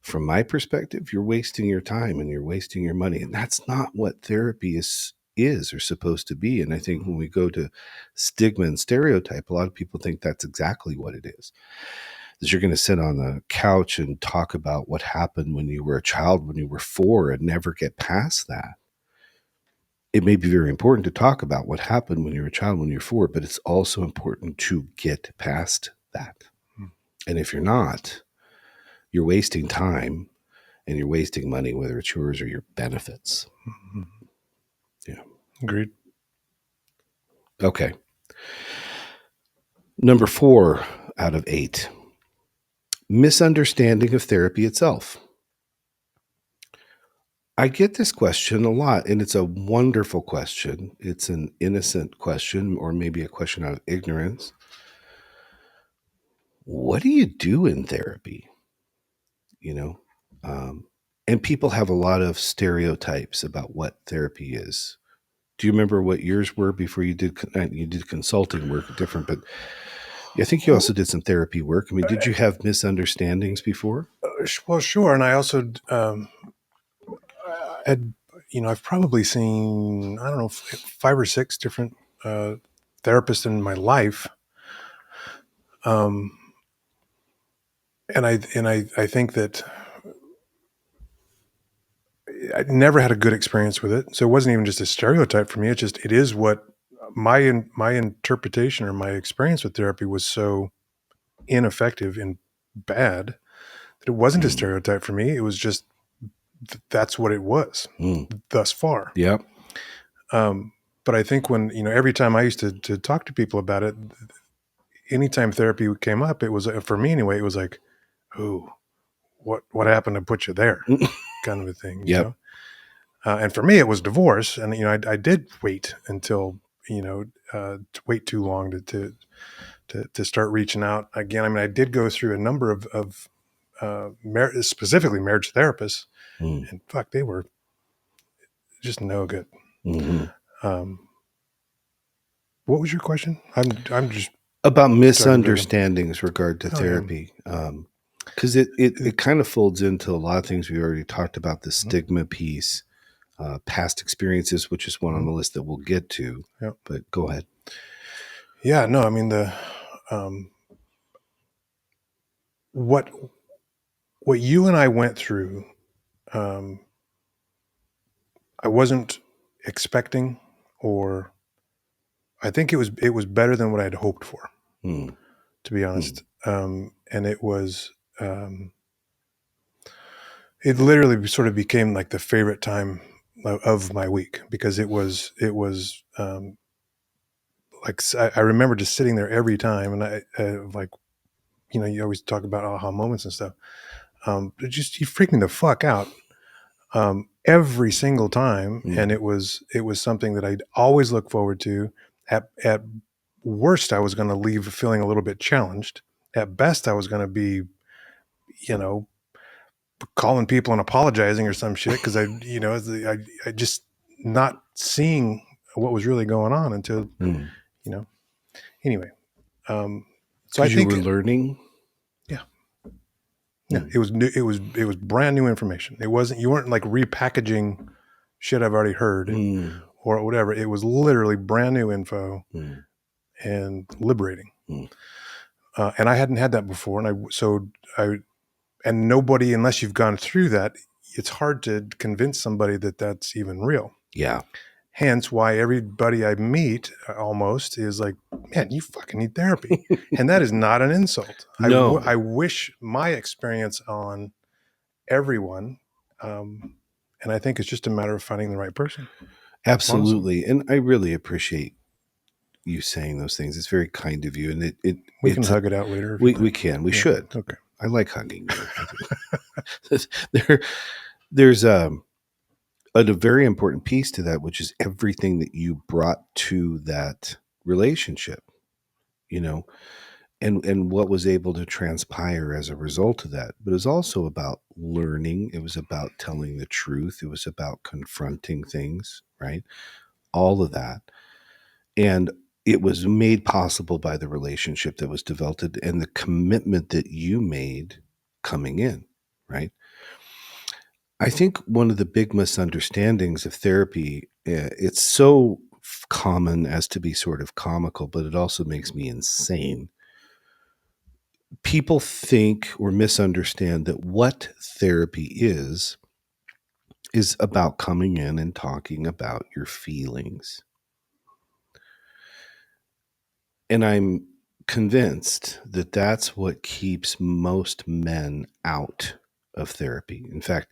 [SPEAKER 1] From my perspective, you're wasting your time and you're wasting your money. And that's not what therapy is or supposed to be. And I think when we go to stigma and stereotype, a lot of people think that's exactly what it is. That you're going to sit on the couch and talk about what happened when you were a child, when you were 4, and never get past that. It may be very important to talk about what happened when you're a child, when you're 4, but it's also important to get past that. And if you're not, you're wasting time and you're wasting money, whether it's yours or your benefits.
[SPEAKER 2] Mm-hmm.
[SPEAKER 1] Yeah.
[SPEAKER 2] Agreed.
[SPEAKER 1] Okay. Number 4 out of 8, misunderstanding of therapy itself. I get this question a lot, and it's a wonderful question. It's an innocent question, or maybe a question out of ignorance. What do you do in therapy? You know, and people have a lot of stereotypes about what therapy is. Do you remember what yours were before you did consulting work? Different, but I think you also did some therapy work. I mean, did you have misunderstandings before?
[SPEAKER 2] Well, sure. And I also had, I've probably seen, I don't know, 5 or 6 different therapists in my life. And I think that I never had a good experience with it. So it wasn't even just a stereotype for me. It is what my interpretation or my experience with therapy was so ineffective and bad that it wasn't a stereotype for me. It was just, that's what it was thus far.
[SPEAKER 1] Yep.
[SPEAKER 2] But I think when, every time I used to talk to people about it, anytime therapy came up, it was, for me anyway, it was like, oh, what happened to put you there kind of a thing,
[SPEAKER 1] Yep.
[SPEAKER 2] And for me, it was divorce. And, I did wait until, to wait too long to start reaching out again. I mean, I did go through a number of specifically marriage therapists, and fuck, they were just no good.
[SPEAKER 1] Mm-hmm.
[SPEAKER 2] What was your question? I'm just
[SPEAKER 1] about misunderstandings regard to therapy. Because it kind of folds into a lot of things we already talked about, the stigma piece, past experiences, which is one on the list that we'll get to.
[SPEAKER 2] Yep.
[SPEAKER 1] But go ahead.
[SPEAKER 2] Yeah, no, I mean what you and I went through, I wasn't expecting, or I think it was better than what I'd hoped for, to be honest. And it was, it literally sort of became like the favorite time of my week, because it was like, I remember just sitting there every time, and I like, you always talk about aha moments and stuff. It just, you freak me the fuck out every single time. And it was something that I'd always look forward to. At worst, I was going to leave feeling a little bit challenged. At best, I was going to be, calling people and apologizing or some shit, because I just not seeing what was really going on until, anyway. So I think
[SPEAKER 1] you were learning.
[SPEAKER 2] Yeah, it was new. It was brand new information. It wasn't, you weren't like repackaging shit I've already heard or whatever. It was literally brand new info and liberating. And I hadn't had that before. And nobody, unless you've gone through that, it's hard to convince somebody that that's even real.
[SPEAKER 1] Yeah.
[SPEAKER 2] Hence why everybody I meet almost is like, man, you fucking need therapy. And that is not an insult.
[SPEAKER 1] No.
[SPEAKER 2] I wish my experience on everyone. And I think it's just a matter of finding the right person.
[SPEAKER 1] Absolutely. Honestly. And I really appreciate you saying those things. It's very kind of you. And
[SPEAKER 2] we can hug it out later.
[SPEAKER 1] We can. We should.
[SPEAKER 2] Okay.
[SPEAKER 1] I like hugging you. There's a very important piece to that, which is everything that you brought to that relationship, and what was able to transpire as a result of that. But it was also about learning. It was about telling the truth. It was about confronting things, right? All of that. And it was made possible by the relationship that was developed and the commitment that you made coming in, right? I think one of the big misunderstandings of therapy, it's so common as to be sort of comical, but it also makes me insane. People think or misunderstand that what therapy is about coming in and talking about your feelings. And I'm convinced that that's what keeps most men out of therapy. In fact,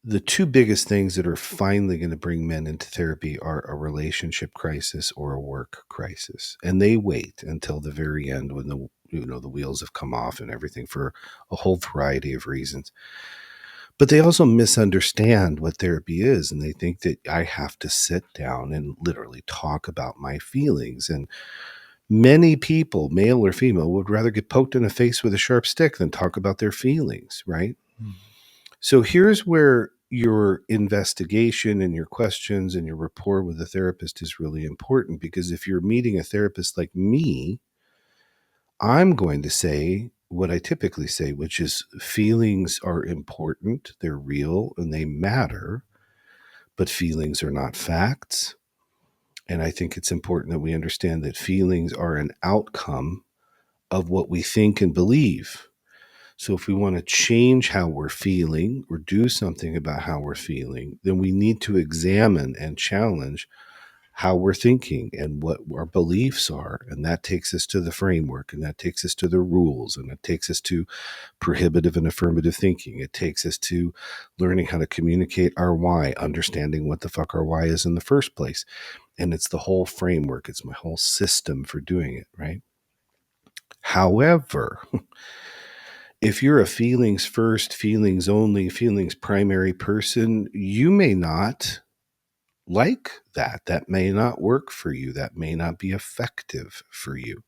[SPEAKER 1] the two biggest things that are finally going to bring men into therapy are a relationship crisis or a work crisis. And they wait until the very end when the wheels have come off and everything for a whole variety of reasons. But they also misunderstand what therapy is, and they think that I have to sit down and literally talk about my feelings. And many people, male or female, would rather get poked in the face with a sharp stick than talk about their feelings, right?
[SPEAKER 2] Mm.
[SPEAKER 1] So here's where your investigation and your questions and your rapport with the therapist is really important, because if you're meeting a therapist like me, I'm going to say what I typically say, which is feelings are important, they're real, and they matter, but feelings are not facts. And I think it's important that we understand that feelings are an outcome of what we think and believe. So if we want to change how we're feeling or do something about how we're feeling, then we need to examine and challenge how we're thinking and what our beliefs are. And that takes us to the framework, and that takes us to the rules, and it takes us to prohibitive and affirmative thinking. It takes us to learning how to communicate our why, understanding what the fuck our why is in the first place. And it's the whole framework. It's my whole system for doing it, right? However, if you're a feelings first, feelings only, feelings primary person, you may not like that. That may not work for you. That may not be effective for you.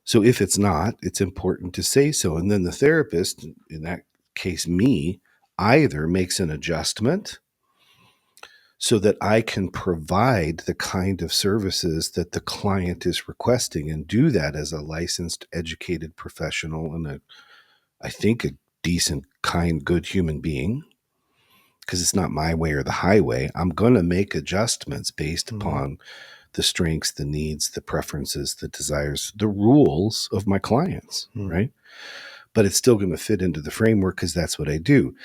[SPEAKER 1] So if it's not, it's important to say so. And then the therapist, in that case, me, either makes an adjustment so that I can provide the kind of services that the client is requesting, and do that as a licensed, educated professional and I think, a decent, kind, good human being, because it's not my way or the highway. I'm going to make adjustments based upon the strengths, the needs, the preferences, the desires, the rules of my clients, right? But it's still going to fit into the framework because that's what I do.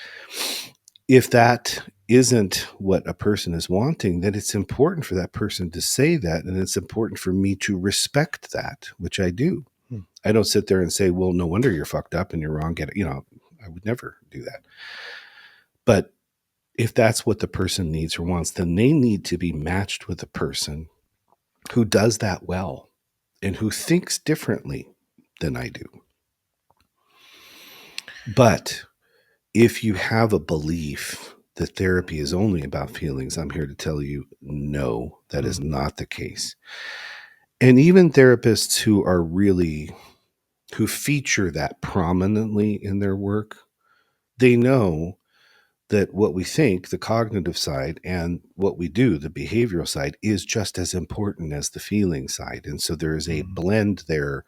[SPEAKER 1] If that isn't what a person is wanting, then it's important for that person to say that, and it's important for me to respect that, which I do. I don't sit there and say, well, no wonder you're fucked up and you're wrong. Get it. I would never do that. But if that's what the person needs or wants, then they need to be matched with a person who does that well and who thinks differently than I do. But if you have a belief that therapy is only about feelings, I'm here to tell you, no, that is not the case. And even therapists who feature that prominently in their work, they know that what we think, the cognitive side, and what we do, the behavioral side, is just as important as the feeling side. And so there is a blend there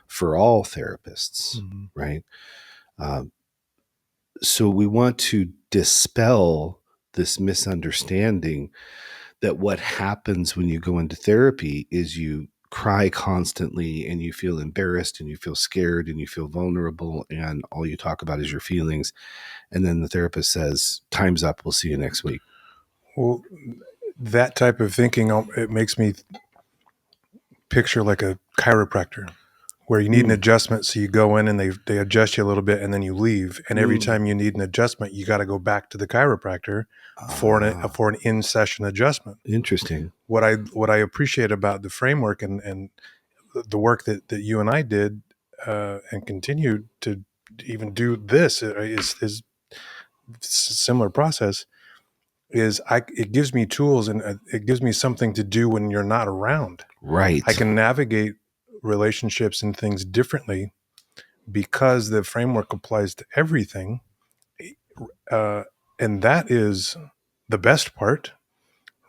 [SPEAKER 1] for all therapists, right? So we want to dispel this misunderstanding that what happens when you go into therapy is you cry constantly and you feel embarrassed and you feel scared and you feel vulnerable and all you talk about is your feelings. And then the therapist says, time's up. We'll see you next week.
[SPEAKER 2] Well, that type of thinking, it makes me picture like a chiropractor where you need an adjustment. So you go in and they adjust you a little bit and then you leave. And every time you need an adjustment, you got to go back to the chiropractor for an in-session adjustment.
[SPEAKER 1] Interesting.
[SPEAKER 2] What I appreciate about the framework and the work that you and I did and continue to even do this is similar process. It gives me tools and it gives me something to do when you're not around.
[SPEAKER 1] Right.
[SPEAKER 2] I can navigate relationships and things differently because the framework applies to everything. And that is the best part,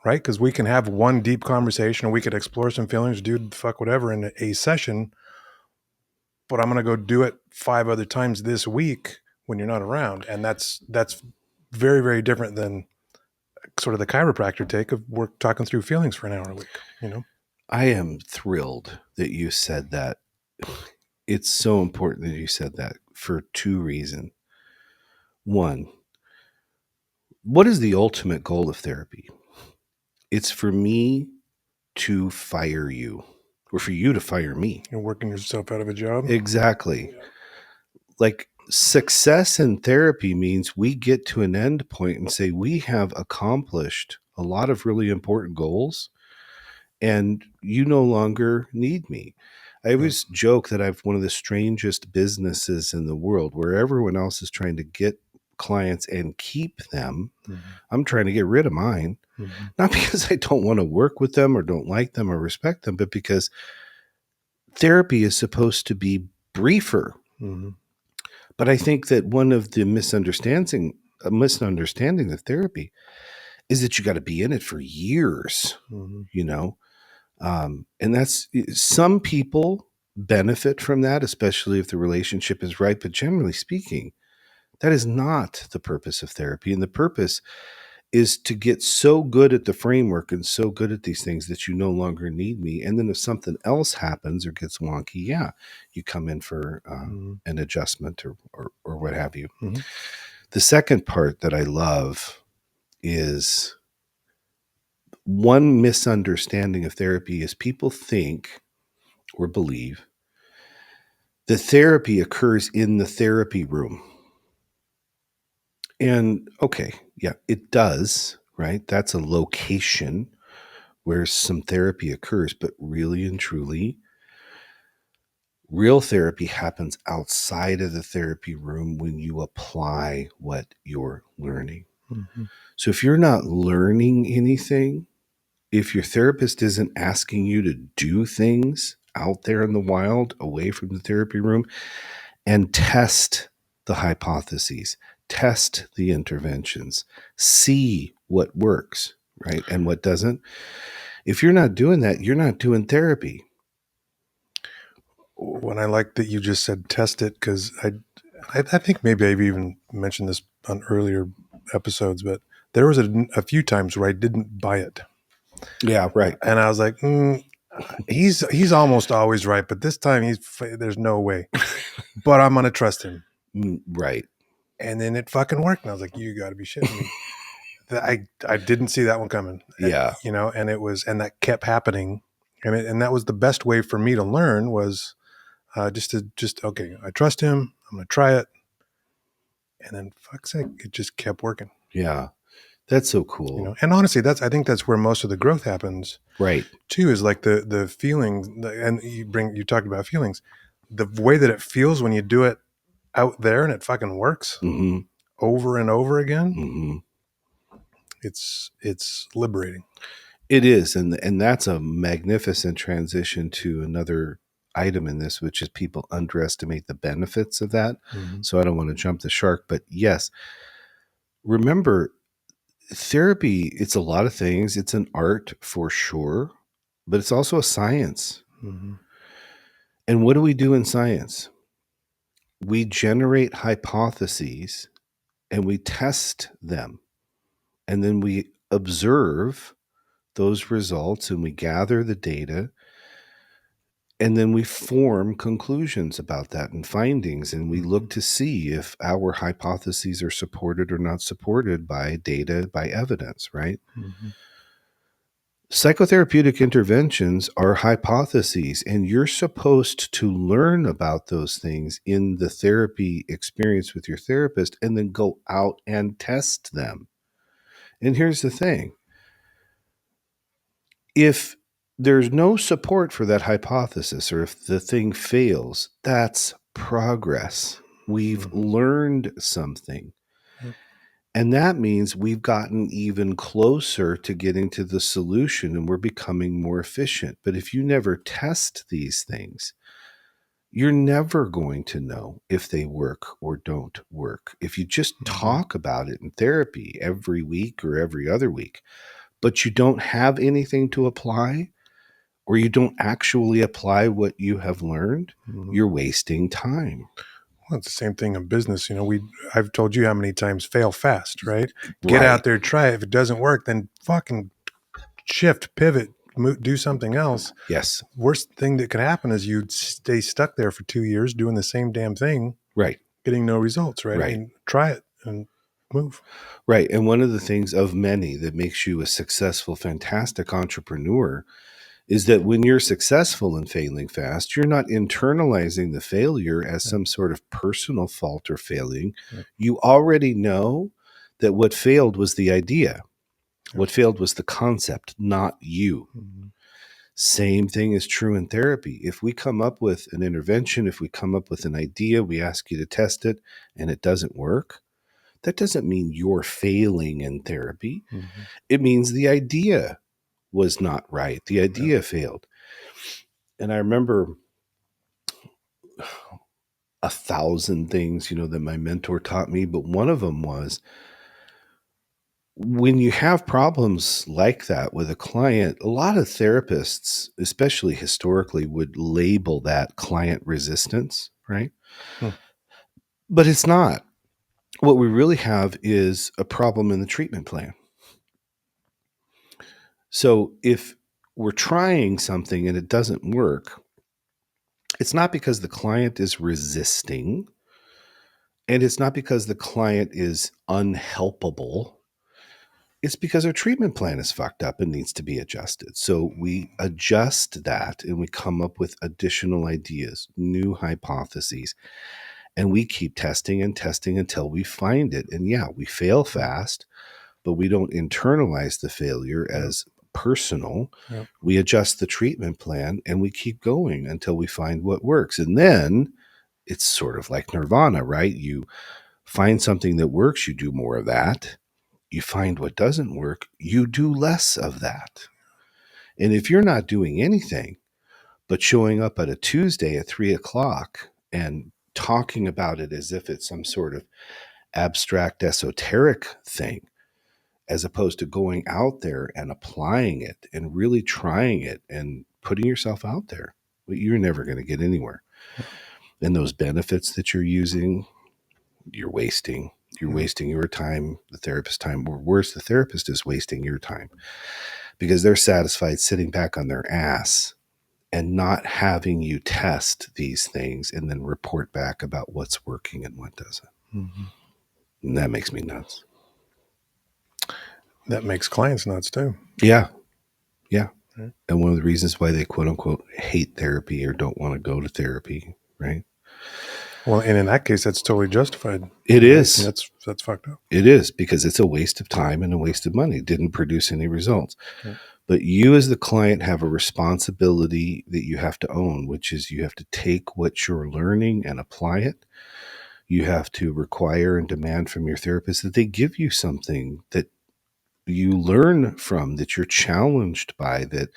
[SPEAKER 2] right? Because we can have one deep conversation, we could explore some feelings, do fuck whatever in a session, but I'm going to go do it 5 other times this week when you're not around. And that's very, very different than sort of the chiropractor take of work talking through feelings for an hour a week, you know?
[SPEAKER 1] I am thrilled that you said that. It's so important that you said that for two reasons. One, what is the ultimate goal of therapy? It's for me to fire you, or for you to fire me.
[SPEAKER 2] You're working yourself out of a job.
[SPEAKER 1] Exactly.
[SPEAKER 2] Yeah.
[SPEAKER 1] Like, success in therapy means we get to an end point and say we have accomplished a lot of really important goals and you no longer need me. I always joke that I have one of the strangest businesses in the world where everyone else is trying to get clients and keep them.
[SPEAKER 2] Mm-hmm.
[SPEAKER 1] I'm trying to get rid of mine,
[SPEAKER 2] Mm-hmm.
[SPEAKER 1] not because I don't want to work with them or don't like them or respect them, but because therapy is supposed to be briefer.
[SPEAKER 2] Mm-hmm.
[SPEAKER 1] But I think that one of the misunderstandings of therapy is that you got to be in it for years,
[SPEAKER 2] Mm-hmm.
[SPEAKER 1] you know? And that's, some people benefit from that, especially if the relationship is right. But generally speaking, that is not the purpose of therapy. And the purpose is to get so good at the framework and so good at these things that you no longer need me. And then if something else happens or gets wonky, yeah, you come in for
[SPEAKER 2] Mm-hmm.
[SPEAKER 1] an adjustment or what have you.
[SPEAKER 2] Mm-hmm.
[SPEAKER 1] The second part that I love is, one misunderstanding of therapy is people think or believe that therapy occurs in the therapy room. And okay, yeah, it does, right? That's a location where some therapy occurs, but really and truly, real therapy happens outside of the therapy room when you apply what you're learning.
[SPEAKER 2] Mm-hmm.
[SPEAKER 1] So if you're not learning anything, if your therapist isn't asking you to do things out there in the wild, away from the therapy room, and test the hypotheses, test the interventions, see what works, right? And what doesn't. If you're not doing that, you're not doing therapy.
[SPEAKER 2] When I like that you just said test it, because I think maybe I've even mentioned this on earlier episodes, but there was a few times where I didn't buy it.
[SPEAKER 1] Yeah, right.
[SPEAKER 2] And I was like, he's almost always right, but this time there's no way. But I'm gonna trust him.
[SPEAKER 1] Right.
[SPEAKER 2] And then it fucking worked, and I was like, you got to be shitting me. I didn't see that one coming.
[SPEAKER 1] Yeah.
[SPEAKER 2] You know, and that kept happening, and that was the best way for me to learn was just okay, I trust him. I'm gonna try it, and then fuck's sake, it just kept working.
[SPEAKER 1] Yeah. That's so cool.
[SPEAKER 2] You know, and honestly, I think that's where most of the growth happens.
[SPEAKER 1] Right.
[SPEAKER 2] Too, is like the feelings, and you talked about feelings, the way that it feels when you do it out there and it fucking works over and over again. It's liberating.
[SPEAKER 1] It is, and that's a magnificent transition to another item in this, which is people underestimate the benefits of that. So I don't want to jump the shark, but yes, remember, therapy, it's a lot of things. It's an art for sure, but it's also a science. And what do we do in science? We generate hypotheses and we test them, and then we observe those results and we gather the data, and then we form conclusions about that and findings, and we look to see if our hypotheses are supported or not supported by data, by evidence, right? Psychotherapeutic interventions are hypotheses, and you're supposed to learn about those things in the therapy experience with your therapist and then go out and test them. And here's the thing. If there's no support for that hypothesis, or if the thing fails, that's progress. We've learned something. And that means we've gotten even closer to getting to the solution and we're becoming more efficient. But if you never test these things, you're never going to know if they work or don't work. If you just talk about it in therapy every week or every other week, but you don't have anything to apply, or you don't actually apply what you have learned, you're wasting time.
[SPEAKER 2] Well, it's the same thing in business. I've told you how many times fail fast, right? Get
[SPEAKER 1] Right.
[SPEAKER 2] out there, try it. If it doesn't work, then fucking shift, pivot, do something else.
[SPEAKER 1] Yes.
[SPEAKER 2] Worst thing that could happen is you stay stuck there for 2 years doing the same damn thing,
[SPEAKER 1] Right.
[SPEAKER 2] getting no results, right? I
[SPEAKER 1] Right.
[SPEAKER 2] mean, try it and move.
[SPEAKER 1] Right. And one of the things of many that makes you a successful, fantastic entrepreneur is that when you're successful and failing fast, you're not internalizing the failure as some sort of personal fault or failing.
[SPEAKER 2] Yep.
[SPEAKER 1] You already know that what failed was the idea.
[SPEAKER 2] Yep.
[SPEAKER 1] What failed was the concept, not you.
[SPEAKER 2] Mm-hmm.
[SPEAKER 1] Same thing is true in therapy. If we come up with an intervention, if we come up with an idea, we ask you to test it and it doesn't work, that doesn't mean you're failing in therapy.
[SPEAKER 2] Mm-hmm.
[SPEAKER 1] It means the idea was not right. The idea
[SPEAKER 2] Yep.
[SPEAKER 1] failed. And I remember 1,000 things, that my mentor taught me, but one of them was when you have problems like that with a client, a lot of therapists, especially historically, would label that client resistance, right?
[SPEAKER 2] Hmm.
[SPEAKER 1] But it's not. What we really have is a problem in the treatment plan. So if we're trying something and it doesn't work, it's not because the client is resisting, and it's not because the client is unhelpable. It's because our treatment plan is fucked up and needs to be adjusted. So we adjust that and we come up with additional ideas, new hypotheses, and we keep testing and testing until we find it. And yeah, we fail fast, but we don't internalize the failure as personal.
[SPEAKER 2] Yep.
[SPEAKER 1] We adjust the treatment plan and we keep going until we find what works. And then it's sort of like nirvana, right? You find something that works, you do more of that. You find what doesn't work, you do less of that. And if you're not doing anything but showing up at a Tuesday at 3:00 and talking about it as if it's some sort of abstract esoteric thing, as opposed to going out there and applying it and really trying it and putting yourself out there, well, you're never going to get anywhere. And those benefits that you're using, you're wasting. You're wasting your time, the therapist's time, or worse, the therapist is wasting your time because they're satisfied sitting back on their ass and not having you test these things and then report back about what's working and what doesn't.
[SPEAKER 2] Mm-hmm.
[SPEAKER 1] And that makes me nuts.
[SPEAKER 2] That makes clients nuts too.
[SPEAKER 1] Yeah. Yeah.
[SPEAKER 2] Right.
[SPEAKER 1] And one of the reasons why they quote unquote hate therapy or don't want to go to therapy, right?
[SPEAKER 2] Well, and in that case, that's totally justified.
[SPEAKER 1] It is.
[SPEAKER 2] And that's fucked up.
[SPEAKER 1] It is, because it's a waste of time and a waste of money. It didn't produce any results.
[SPEAKER 2] Right.
[SPEAKER 1] But you as the client have a responsibility that you have to own, which is you have to take what you're learning and apply it. You have to require and demand from your therapist that they give you something that you learn from, that you're challenged by, that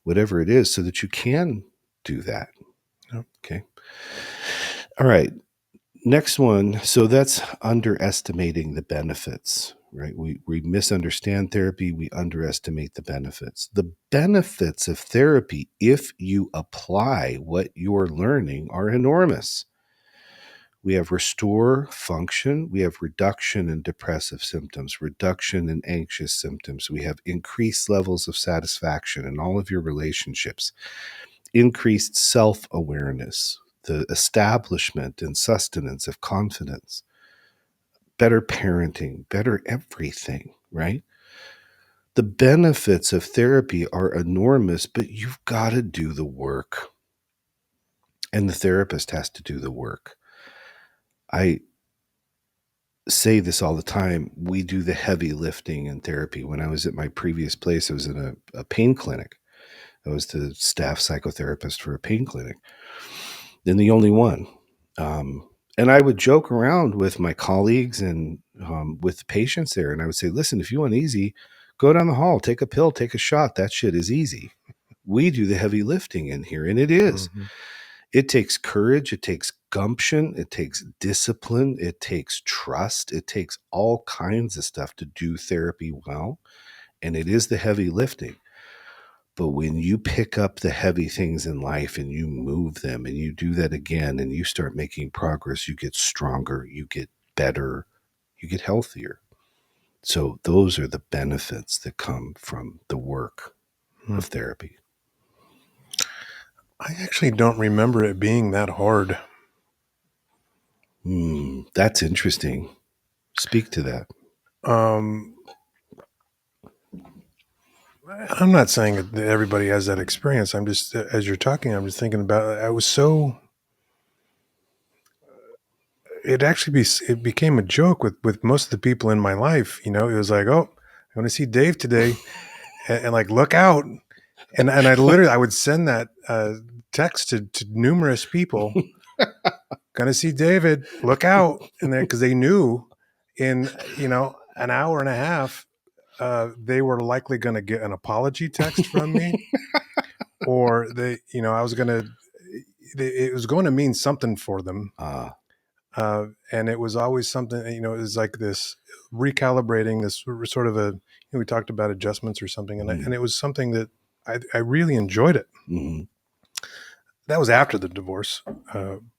[SPEAKER 1] whatever it is, so that you can do that.
[SPEAKER 2] Yep.
[SPEAKER 1] Okay. All right. Next one. So that's underestimating the benefits, right? We misunderstand therapy. We underestimate the benefits. The benefits of therapy, if you apply what you're learning, are enormous. We have restore function. We have reduction in depressive symptoms, reduction in anxious symptoms. We have increased levels of satisfaction in all of your relationships, increased self-awareness, the establishment and sustenance of confidence, better parenting, better everything, right? The benefits of therapy are enormous, but you've got to do the work. And the therapist has to do the work. I say this all the time. We do the heavy lifting in therapy. When I was at my previous place, I was in a pain clinic. I was the staff psychotherapist for a pain clinic. Then the only one. And I would joke around with my colleagues and with the patients there. And I would say, listen, if you want easy, go down the hall, take a pill, take a shot. That shit is easy. We do the heavy lifting in here. And it is.
[SPEAKER 2] Mm-hmm.
[SPEAKER 1] It takes courage. It takes gumption. It takes discipline. It takes trust. It takes all kinds of stuff to do therapy well. And it is the heavy lifting. But when you pick up the heavy things in life and you move them and you do that again and you start making progress, you get stronger, you get better, you get healthier. So those are the benefits that come from the work of therapy.
[SPEAKER 2] I actually don't remember it being that hard.
[SPEAKER 1] That's interesting. Speak to that.
[SPEAKER 2] I'm not saying that everybody has that experience. I'm just, as you're talking, I'm just thinking about it. It became a joke with most of the people in my life. It was like, oh, I'm going to see Dave today, and like, look out. And I would send that text to numerous people. Going to see David, look out. And then, because they knew in, an hour and a half, they were likely going to get an apology text from me, or I was going to, it was going to mean something for them. And it was always something, it was like this recalibrating, this sort of we talked about adjustments or something. And it was something that I really enjoyed it.
[SPEAKER 1] Mm-hmm.
[SPEAKER 2] That was after the divorce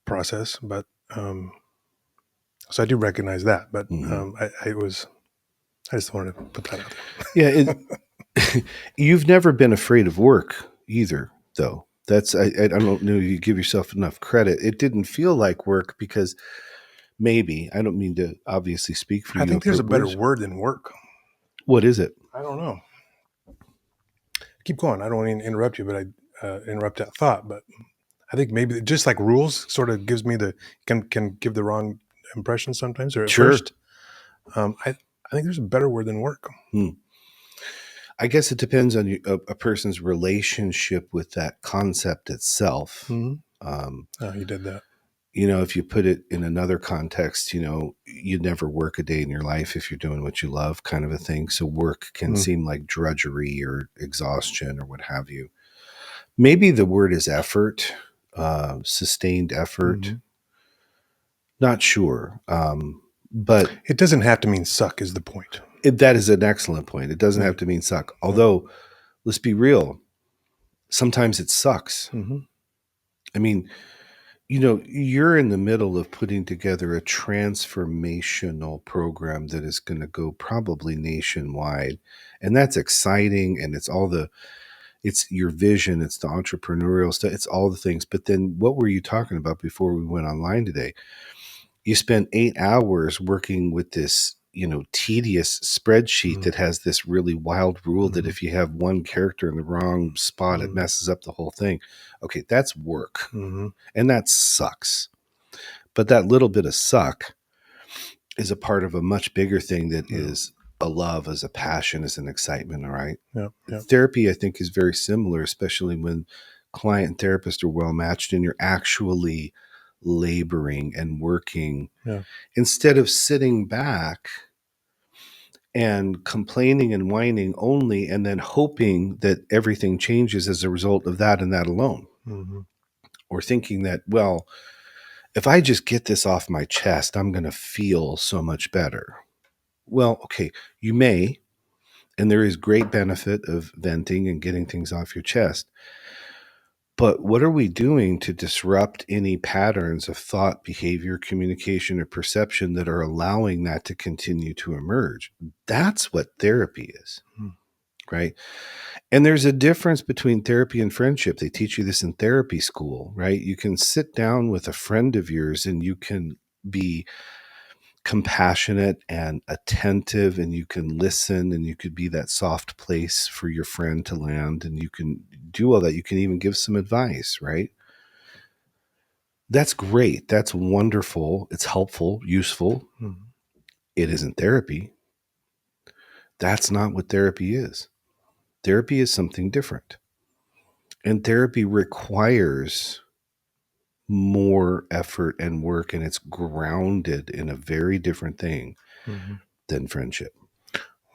[SPEAKER 2] process, but so I do recognize that. But I just wanted to put that out there.
[SPEAKER 1] Yeah, you've never been afraid of work either, though. That's I don't know if you give yourself enough credit. It didn't feel like work because maybe, I don't mean to obviously speak for you.
[SPEAKER 2] I think there's a better word than work.
[SPEAKER 1] What is it?
[SPEAKER 2] I don't know. Keep going. I don't want to interrupt you, but I interrupt that thought. But I think maybe just like rules sort of gives me can give the wrong impression sometimes, or at first. I think there's a better word than work.
[SPEAKER 1] I guess it depends on a person's relationship with that concept itself.
[SPEAKER 2] You did that.
[SPEAKER 1] If you put it in another context, you'd never work a day in your life if you're doing what you love, kind of a thing. So work can seem like drudgery or exhaustion or what have you. Maybe the word is effort, sustained effort. Not sure. But
[SPEAKER 2] it doesn't have to mean suck is the point.
[SPEAKER 1] That is an excellent point. It doesn't have to mean suck. Although, let's be real, sometimes it sucks. I mean, you're in the middle of putting together a transformational program that is going to go probably nationwide. And that's exciting. And it's your vision. It's the entrepreneurial stuff. It's all the things. But then what were you talking about before we went online today? You spent 8 hours working with this, tedious spreadsheet that has this really wild rule that if you have one character in the wrong spot, it messes up the whole thing. Okay, that's work. And that sucks. But that little bit of suck is a part of a much bigger thing that is a love, as a passion, as an excitement, all right?
[SPEAKER 2] Yeah.
[SPEAKER 1] Therapy, I think, is very similar, especially when client and therapist are well matched and you're actually laboring and working instead of sitting back and complaining and whining only and then hoping that everything changes as a result of that and that alone. Or thinking that, well, if I just get this off my chest, I'm going to feel so much better. Well, okay, you may, and there is great benefit of venting and getting things off your chest. But what are we doing to disrupt any patterns of thought, behavior, communication, or perception that are allowing that to continue to emerge? That's what therapy is, right? And there's a difference between therapy and friendship. They teach you this in therapy school, right? You can sit down with a friend of yours and you can be compassionate and attentive and you can listen and you could be that soft place for your friend to land and you can do all that. You can even give some advice, right? That's great. That's wonderful. It's helpful, useful. It isn't therapy. That's not what therapy is. Therapy is something different. And therapy requires more effort and work, and it's grounded in a very different thing than friendship.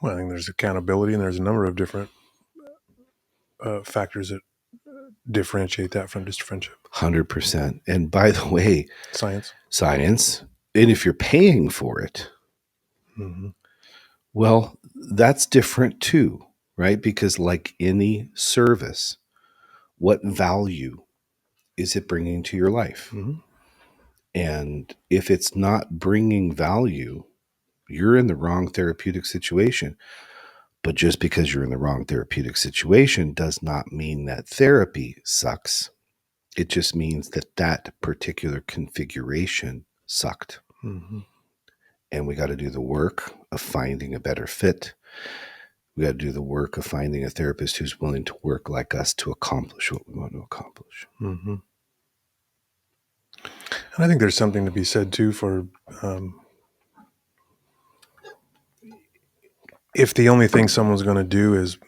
[SPEAKER 2] Well, I think there's accountability, and there's a number of different factors that differentiate that from just friendship.
[SPEAKER 1] 100%. And by the way,
[SPEAKER 2] science.
[SPEAKER 1] And if you're paying for it, well, that's different too, right? Because like any service, what value is it bringing to your life?
[SPEAKER 2] Mm-hmm.
[SPEAKER 1] And if it's not bringing value, you're in the wrong therapeutic situation. But just because you're in the wrong therapeutic situation does not mean that therapy sucks. It just means that that particular configuration sucked.
[SPEAKER 2] Mm-hmm.
[SPEAKER 1] And we got to do the work of finding a better fit. We got to do the work of finding a therapist who's willing to work like us to accomplish what we want to accomplish.
[SPEAKER 2] Mm-hmm. And I think there's something to be said too for if the only thing someone's going to do is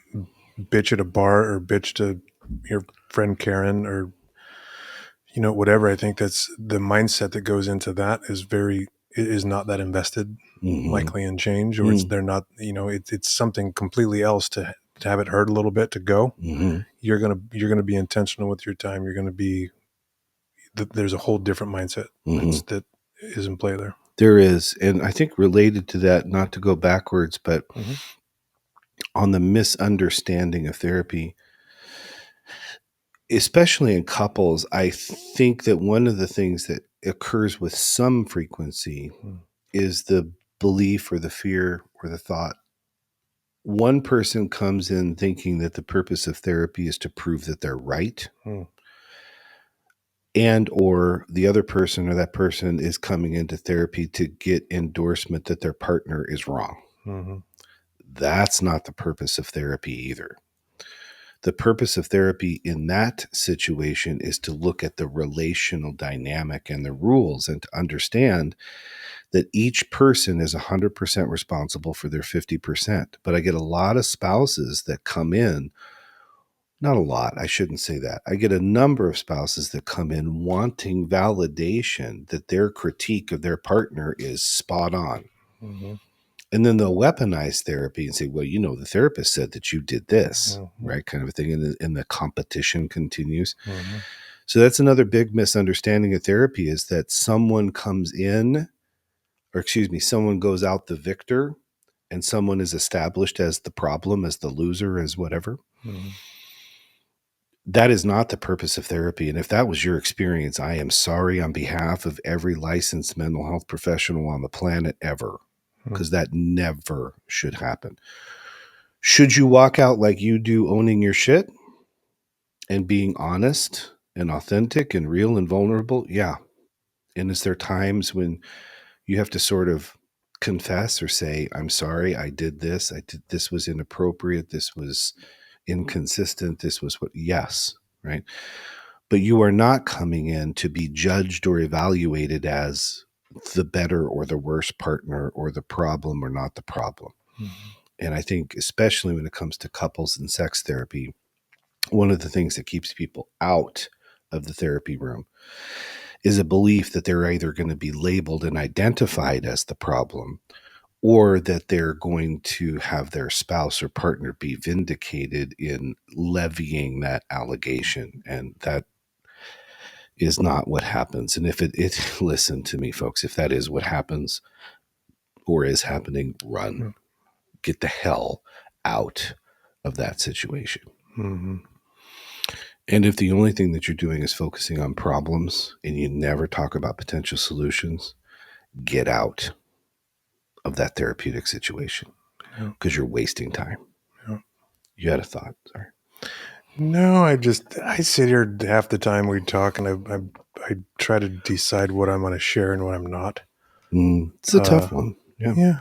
[SPEAKER 2] bitch at a bar or bitch to your friend Karen or whatever. I think that's the mindset that goes into that is not that invested
[SPEAKER 1] Mm-hmm.
[SPEAKER 2] likely in change, or
[SPEAKER 1] Mm-hmm.
[SPEAKER 2] they're not, it's something completely else to have it hurt a little bit to go.
[SPEAKER 1] Mm-hmm.
[SPEAKER 2] You're gonna be intentional with your time. You're gonna be there's a whole different mindset
[SPEAKER 1] Mm-hmm.
[SPEAKER 2] that is in play there.
[SPEAKER 1] There is. And I think related to that, not to go backwards, but
[SPEAKER 2] Mm-hmm.
[SPEAKER 1] on the misunderstanding of therapy, especially in couples, I think that one of the things that occurs with some frequency is the belief or the fear or the thought. One person comes in thinking that the purpose of therapy is to prove that they're right,
[SPEAKER 2] Mm-hmm.
[SPEAKER 1] and or the other person or that person is coming into therapy to get endorsement that their partner is wrong.
[SPEAKER 2] Mm-hmm.
[SPEAKER 1] That's not the purpose of therapy either. The purpose of therapy in that situation is to look at the relational dynamic and the rules and to understand that each person is 100% responsible for their 50%. But I get a lot of spouses that come in, not a lot, I shouldn't say that. I get a number of spouses that come in wanting validation that their critique of their partner is spot on.
[SPEAKER 2] Mm-hmm.
[SPEAKER 1] And then they'll weaponize therapy and say, well, the therapist said that you did this,
[SPEAKER 2] Mm-hmm.
[SPEAKER 1] right? Kind of a thing. And the competition continues.
[SPEAKER 2] Mm-hmm.
[SPEAKER 1] So that's another big misunderstanding of therapy, is that someone comes in, or excuse me, someone goes out the victor and someone is established as the problem, as the loser, as whatever.
[SPEAKER 2] Mm-hmm.
[SPEAKER 1] That is not the purpose of therapy. And if that was your experience, I am sorry on behalf of every licensed mental health professional on the planet ever, because that never should happen. Should you walk out like you do, owning your shit and being honest and authentic and real and vulnerable? Yeah. And is there times when you have to sort of confess or say, I'm sorry, I did this. This was inappropriate. This was inconsistent. This was what, yes. Right. But you are not coming in to be judged or evaluated as the better or the worse partner or the problem or not the problem.
[SPEAKER 2] Mm-hmm.
[SPEAKER 1] And I think, especially when it comes to couples and sex therapy, one of the things that keeps people out of the therapy room is a belief that they're either going to be labeled and identified as the problem, or that they're going to have their spouse or partner be vindicated in levying that allegation. And that is not what happens. And if it listen to me, folks, if that is what happens or is happening, run. Get the hell out of that situation.
[SPEAKER 2] Mm-hmm.
[SPEAKER 1] And if the only thing that you're doing is focusing on problems and you never talk about potential solutions, get out of that therapeutic situation, because you're wasting time.
[SPEAKER 2] Yeah.
[SPEAKER 1] You had a thought. Sorry.
[SPEAKER 2] No, I sit here half the time we talk, and I try to decide what I'm going to share and what I'm not.
[SPEAKER 1] It's a tough one. Yeah.
[SPEAKER 2] Yeah.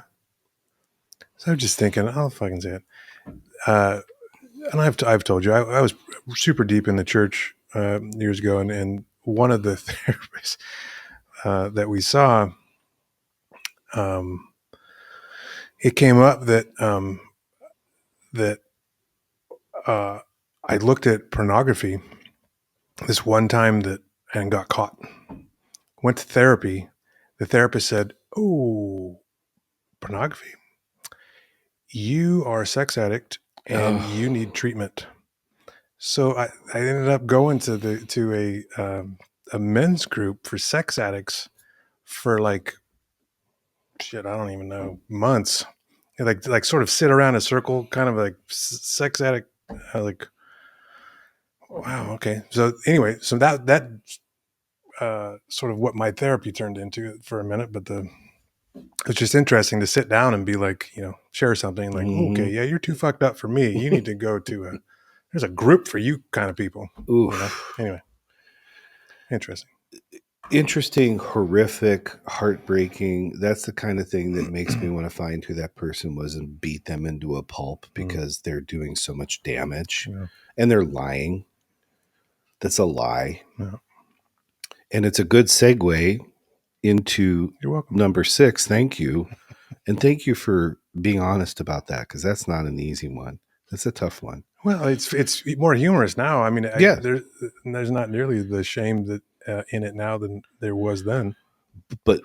[SPEAKER 2] So I was just thinking, I'll fucking say it. And I've told you, I was super deep in the church years ago, and one of the therapists that we saw, it came up that I looked at pornography this one time and got caught. Went to therapy. The therapist said, "Oh, pornography. You are a sex addict and you need treatment." So I ended up going to a men's group for sex addicts for like shit, I don't even know, months. like sort of sit around in a circle, kind of like sex addict, like, wow, okay. So anyway, so that sort of what my therapy turned into for a minute, but it's just interesting to sit down and be like, share something like, okay, yeah, you're too fucked up for me. You need to go to there's a group for you kind of people.
[SPEAKER 1] Oof.
[SPEAKER 2] Anyway, interesting.
[SPEAKER 1] Interesting, horrific, heartbreaking. That's the kind of thing that makes me want to find who that person was and beat them into a pulp because they're doing so much damage and they're lying. That's a lie.
[SPEAKER 2] Yeah.
[SPEAKER 1] And it's a good segue into
[SPEAKER 2] You're welcome.
[SPEAKER 1] number 6. Thank you. And thank you for being honest about that, because that's not an easy one. That's a tough one.
[SPEAKER 2] Well, it's more humorous now. I mean,
[SPEAKER 1] Yeah.
[SPEAKER 2] There's not nearly the shame that in it now than there was then.
[SPEAKER 1] But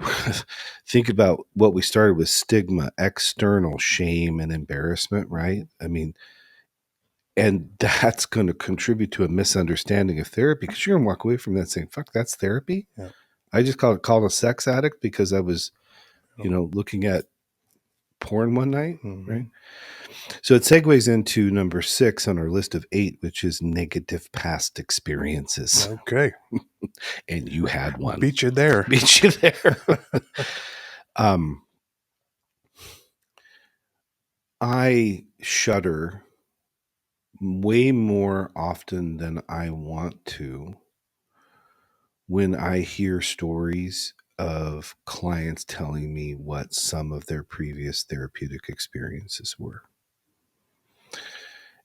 [SPEAKER 1] think about what we started with: stigma, external shame, and embarrassment, right? I mean, and that's going to contribute to a misunderstanding of therapy, because you're going to walk away from that saying, fuck, that's therapy?
[SPEAKER 2] Yeah.
[SPEAKER 1] I just called a sex addict because I was, looking at porn one night, right? So it segues into number 6 on our list of 8, which is negative past experiences.
[SPEAKER 2] Okay.
[SPEAKER 1] And you had one.
[SPEAKER 2] Beat you there.
[SPEAKER 1] I shudder way more often than I want to when I hear stories of clients telling me what some of their previous therapeutic experiences were.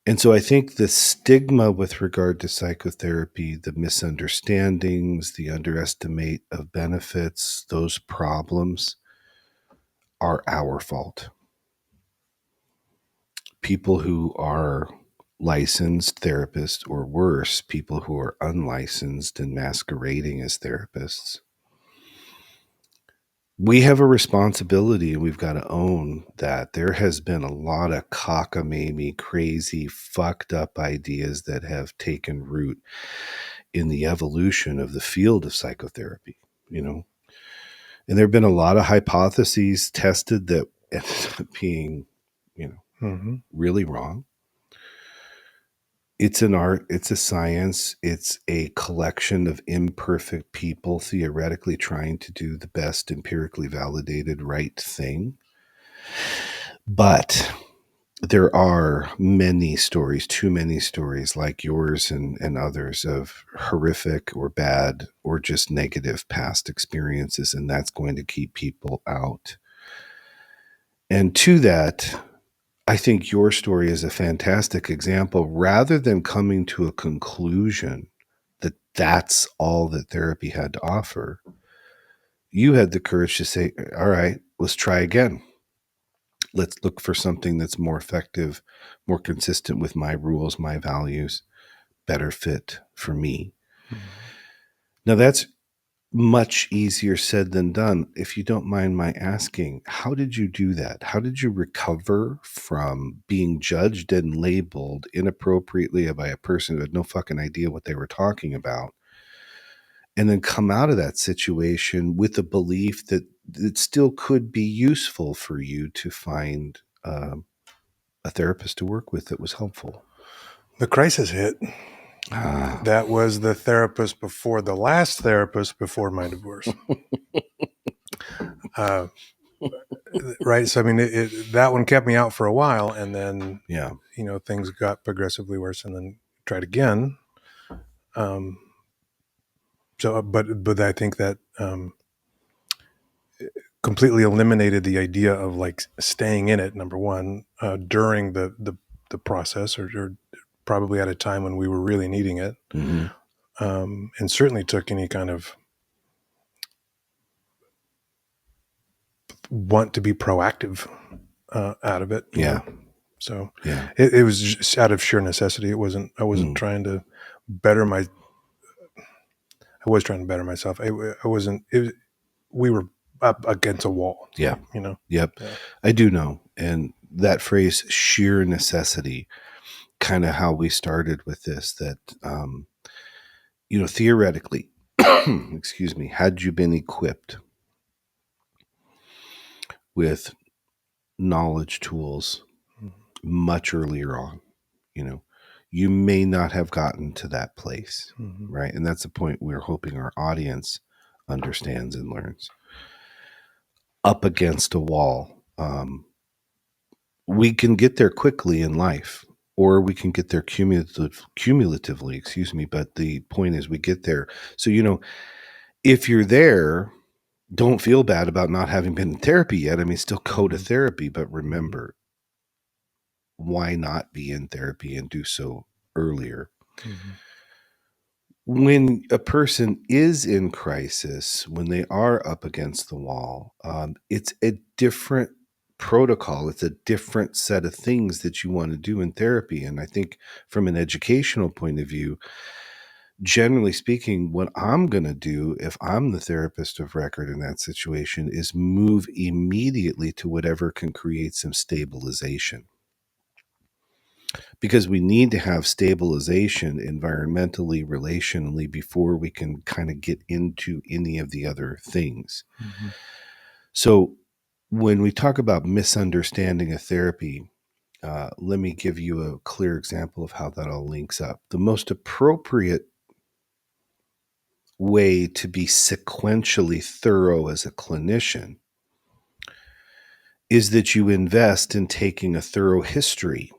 [SPEAKER 1] And so I think the stigma with regard to psychotherapy, the misunderstandings, the underestimate of benefits, those problems are our fault. People who are licensed therapists, or worse, people who are unlicensed and masquerading as therapists, we have a responsibility, and we've got to own that there has been a lot of cockamamie, crazy, fucked up ideas that have taken root in the evolution of the field of psychotherapy, And there have been a lot of hypotheses tested that ended up being, really wrong. It's an art, it's a science, it's a collection of imperfect people theoretically trying to do the best empirically validated right thing. But there are many stories, too many stories like yours and others, of horrific or bad or just negative past experiences, and that's going to keep people out. And to that, I think your story is a fantastic example. Rather than coming to a conclusion that that's all that therapy had to offer, you had the courage to say, all right, let's try again. Let's look for something that's more effective, more consistent with my rules, my values, better fit for me. Now, that's much easier said than done. If you don't mind my asking, how did you do that? How did you recover from being judged and labeled inappropriately by a person who had no fucking idea what they were talking about, and then come out of that situation with the belief that it still could be useful for you to find a therapist to work with that was helpful?
[SPEAKER 2] The crisis hit. That was the therapist before the last therapist before my divorce. Right. So, I mean, that one kept me out for a while, and then, things got progressively worse, and then tried again. But I think that completely eliminated the idea of like staying in it. Number one, during the process, or probably at a time when we were really needing it, and certainly took any kind of want to be proactive out of it. So it was just out of sheer necessity. I wasn't trying to better I was trying to better myself. I wasn't. We were up against a wall.
[SPEAKER 1] Yeah.
[SPEAKER 2] Yep.
[SPEAKER 1] Yeah. I do know. And that phrase, sheer necessity, kind of how we started with this, that, theoretically, excuse me, had you been equipped with knowledge tools much earlier on. You know, you may not have gotten to that place, right? And that's the point we're hoping our audience understands and learns. Up against a wall, we can get there quickly in life, or we can get there cumulatively, excuse me. But the point is, we get there. So, you know, if you're there, don't feel bad about not having been in therapy yet. I mean, still go to therapy, but remember, why not be in therapy and do so earlier? When a person is in crisis, when they are up against the wall, it's a different protocol. It's a different set of things that you want to do in therapy. And I think from an educational point of view, generally speaking, what I'm going to do if I'm the therapist of record in that situation is move immediately to whatever can create some stabilization. Because we need to have stabilization environmentally, relationally, before we can kind of get into any of the other things. So when we talk about misunderstanding a therapy, let me give you a clear example of how that all links up. The most appropriate way to be sequentially thorough as a clinician is that you invest in taking a thorough history.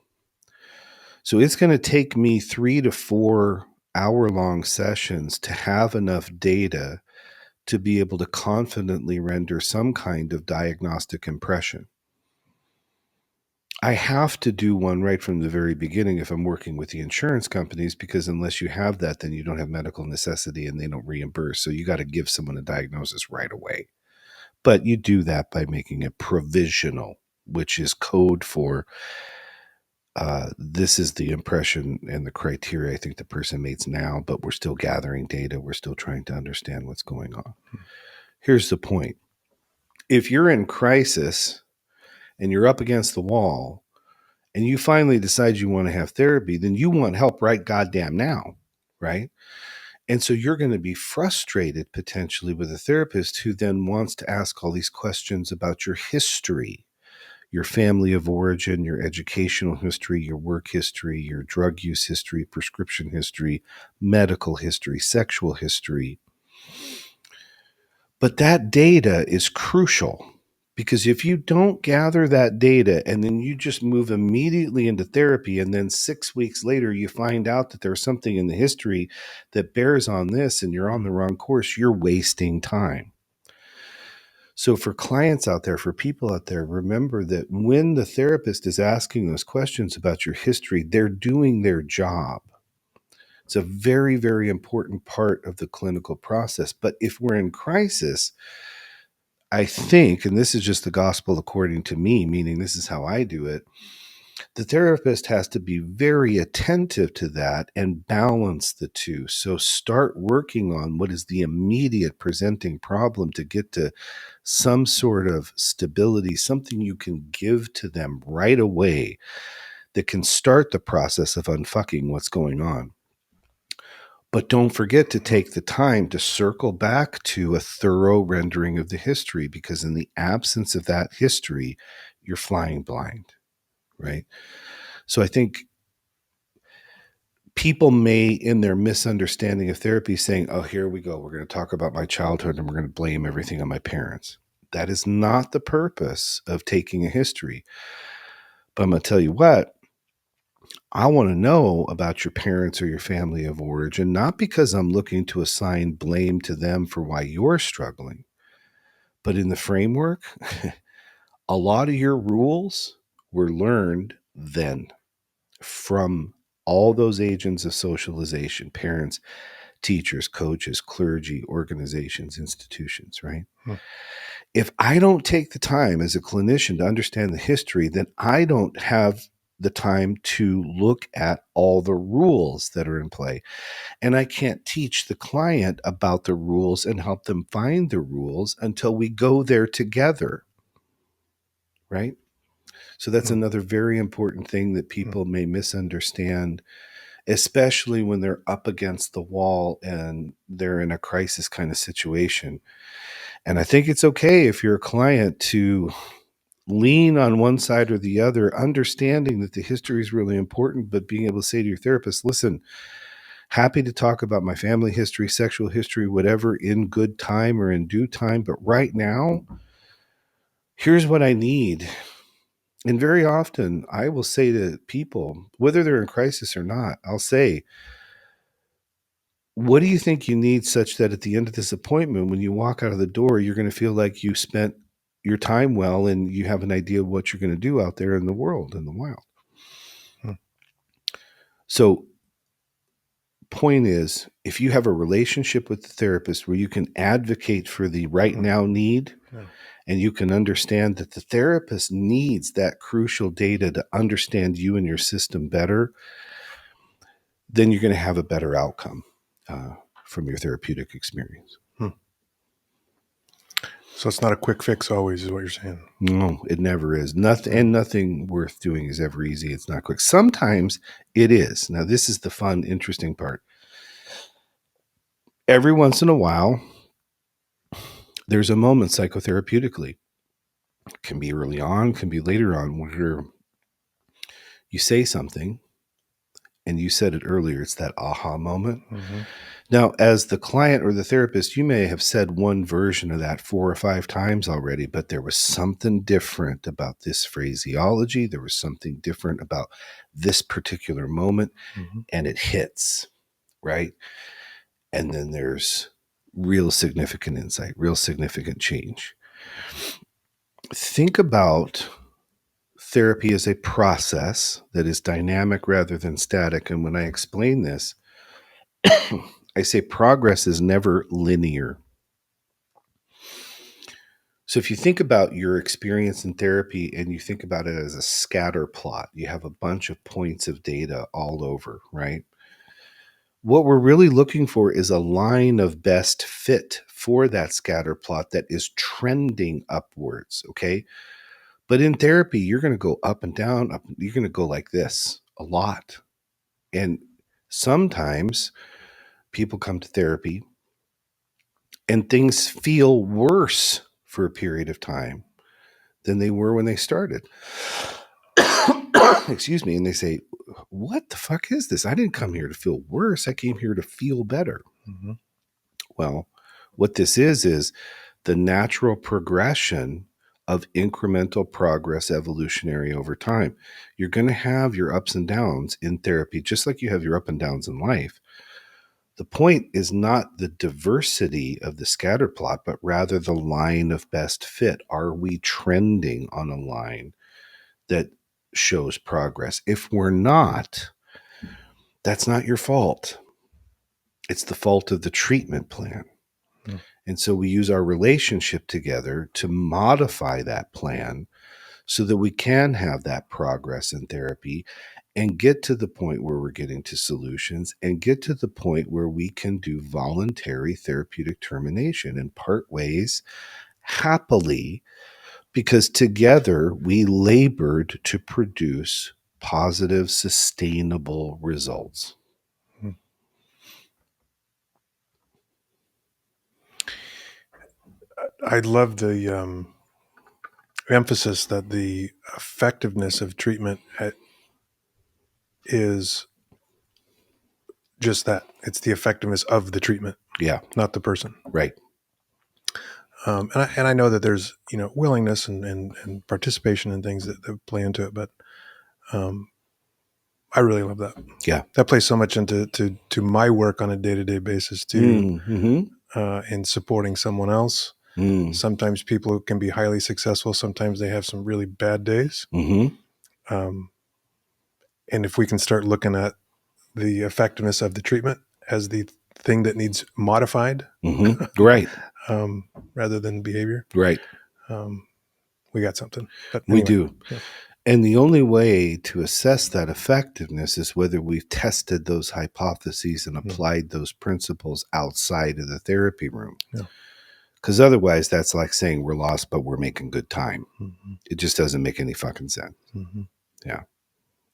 [SPEAKER 1] So it's going to take me 3 to 4 hour-long sessions to have enough data to be able to confidently render some kind of diagnostic impression. I have to do one right from the very beginning if I'm working with the insurance companies, because unless you have that, then you don't have medical necessity and they don't reimburse. So you got to give someone a diagnosis right away. But you do that by making it provisional, which is code for this is the impression and the criteria I think the person makes now, but we're still gathering data. We're still trying to understand what's going on. Here's the point. If you're in crisis and you're up against the wall and you finally decide you want to have therapy, then you want help right goddamn now, right? And so you're going to be frustrated potentially with a therapist who then wants to ask all these questions about your history, your family of origin, your educational history, your work history, your drug use history, prescription history, medical history, sexual history. But that data is crucial, because if you don't gather that data and then you just move immediately into therapy, and then 6 weeks later you find out that there's something in the history that bears on this and you're on the wrong course, you're wasting time. So for clients out there, for people out there, remember that when the therapist is asking those questions about your history, they're doing their job. It's a very, very important part of the clinical process. But if we're in crisis, I think, and this is just the gospel according to me, meaning this is how I do it, the therapist has to be very attentive to that and balance the two. So start working on what is the immediate presenting problem to get to some sort of stability, something you can give to them right away that can start the process of unfucking what's going on. But don't forget to take the time to circle back to a thorough rendering of the history, because in the absence of that history, you're flying blind, right? So I think people may, in their misunderstanding of therapy, saying, oh, here we go, we're going to talk about my childhood and we're going to blame everything on my parents. That is not the purpose of taking a history. But I'm going to tell you what, I want to know about your parents or your family of origin, not because I'm looking to assign blame to them for why you're struggling, but in the framework, a lot of your rules were learned then from all those agents of socialization: parents, teachers, coaches, clergy, organizations, institutions, right? If I don't take the time as a clinician to understand the history, then I don't have the time to look at all the rules that are in play. And I can't teach the client about the rules and help them find the rules until we go there together, right? So that's another very important thing that people may misunderstand, especially when they're up against the wall and they're in a crisis kind of situation. And I think it's okay if you're a client to lean on one side or the other, understanding that the history is really important, but being able to say to your therapist, listen, happy to talk about my family history, sexual history, whatever, in good time or in due time. But right now, here's what I need. And very often I will say to people, whether they're in crisis or not, I'll say, what do you think you need such that at the end of this appointment, when you walk out of the door, you're going to feel like you spent your time well and you have an idea of what you're going to do out there in the world, in the wild.
[SPEAKER 2] Hmm.
[SPEAKER 1] So, point is, if you have a relationship with the therapist where you can advocate for the right now need,
[SPEAKER 2] Yeah.
[SPEAKER 1] and you can understand that the therapist needs that crucial data to understand you and your system better, then you're going to have a better outcome from your therapeutic experience.
[SPEAKER 2] So it's not a quick fix always, is what you're saying.
[SPEAKER 1] No, it never is. Nothing, and nothing worth doing is ever easy. It's not quick. Sometimes it is. Now, this is the fun, interesting part. Every once in a while, there's a moment psychotherapeutically. It can be early on, can be later on, where you say something, and you said it earlier, it's that aha moment.
[SPEAKER 2] Mm-hmm.
[SPEAKER 1] Now, as the client or the therapist, you may have said one version of that 4 or 5 times already, but there was something different about this phraseology. There was something different about this particular moment,
[SPEAKER 2] Mm-hmm.
[SPEAKER 1] and it hits, right? And then there's real significant insight, real significant change. Think about therapy as a process that is dynamic rather than static. And when I explain this, I say progress is never linear. So if you think about your experience in therapy and you think about it as a scatter plot, you have a bunch of points of data all over, right? What we're really looking for is a line of best fit for that scatter plot that is trending upwards, okay? But in therapy, you're going to go up and down, up, you're going to go like this a lot. And sometimes people come to therapy and things feel worse for a period of time than they were when they started. Excuse me. And they say, what the fuck is this? I didn't come here to feel worse. I came here to feel better.
[SPEAKER 2] Mm-hmm.
[SPEAKER 1] Well, what this is the natural progression of incremental progress, evolutionary over time. You're going to have your ups and downs in therapy, just like you have your up and downs in life. The point is not the diversity of the scatter plot, but rather the line of best fit. Are we trending on a line that shows progress? If we're not, that's not your fault. It's the fault of the treatment plan.
[SPEAKER 2] Hmm.
[SPEAKER 1] And so we use our relationship together to modify that plan so that we can have that progress in therapy and get to the point where we're getting to solutions and get to the point where we can do voluntary therapeutic termination and part ways happily, because together we labored to produce positive, sustainable results.
[SPEAKER 2] Hmm. I love the emphasis that the effectiveness of treatment is just that. It's the effectiveness of the treatment,
[SPEAKER 1] Yeah,
[SPEAKER 2] not the person.
[SPEAKER 1] right.
[SPEAKER 2] And I know that there's willingness and participation and things that play into it, but I really love that.
[SPEAKER 1] Yeah.
[SPEAKER 2] That plays so much into to my work on a day-to-day basis too, in supporting someone else. Sometimes people can be highly successful. Sometimes they have some really bad days. And if we can start looking at the effectiveness of the treatment as the thing that needs modified,
[SPEAKER 1] Right.
[SPEAKER 2] rather than behavior,
[SPEAKER 1] Right.
[SPEAKER 2] we got something. But
[SPEAKER 1] We
[SPEAKER 2] anyway,
[SPEAKER 1] do.
[SPEAKER 2] yeah.
[SPEAKER 1] And the only way to assess that effectiveness is whether we've tested those hypotheses and applied those principles outside of the therapy room.
[SPEAKER 2] Yeah.
[SPEAKER 1] Because otherwise, that's like saying we're lost, but we're making good time.
[SPEAKER 2] Mm-hmm.
[SPEAKER 1] It just doesn't make any fucking sense.
[SPEAKER 2] Mm-hmm.
[SPEAKER 1] Yeah.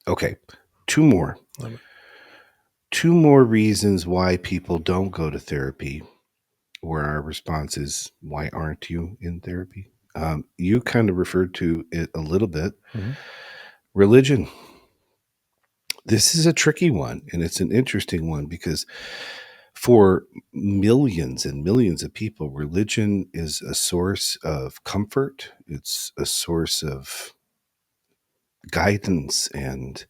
[SPEAKER 1] Okay. Two more.
[SPEAKER 2] Love it.
[SPEAKER 1] 2 more reasons why people don't go to therapy, where our response is, why aren't you in therapy? You kind of referred to it a little bit.
[SPEAKER 2] Mm-hmm.
[SPEAKER 1] Religion. This is a tricky one, and it's an interesting one because for millions and millions of people, religion is a source of comfort. It's a source of guidance and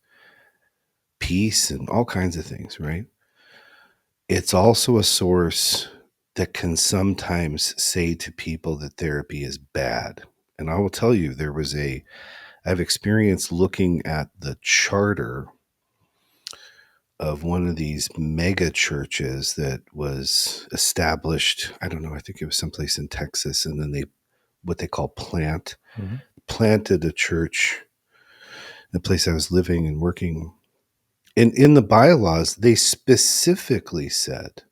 [SPEAKER 1] peace and all kinds of things, right? It's also a source that can sometimes say to people that therapy is bad. And I will tell you, I've experienced looking at the charter of one of these mega churches that was established. I don't know, I think it was someplace in Texas. And then what they call
[SPEAKER 2] Mm-hmm.
[SPEAKER 1] planted a church in the place I was living and working. And in the bylaws, they specifically said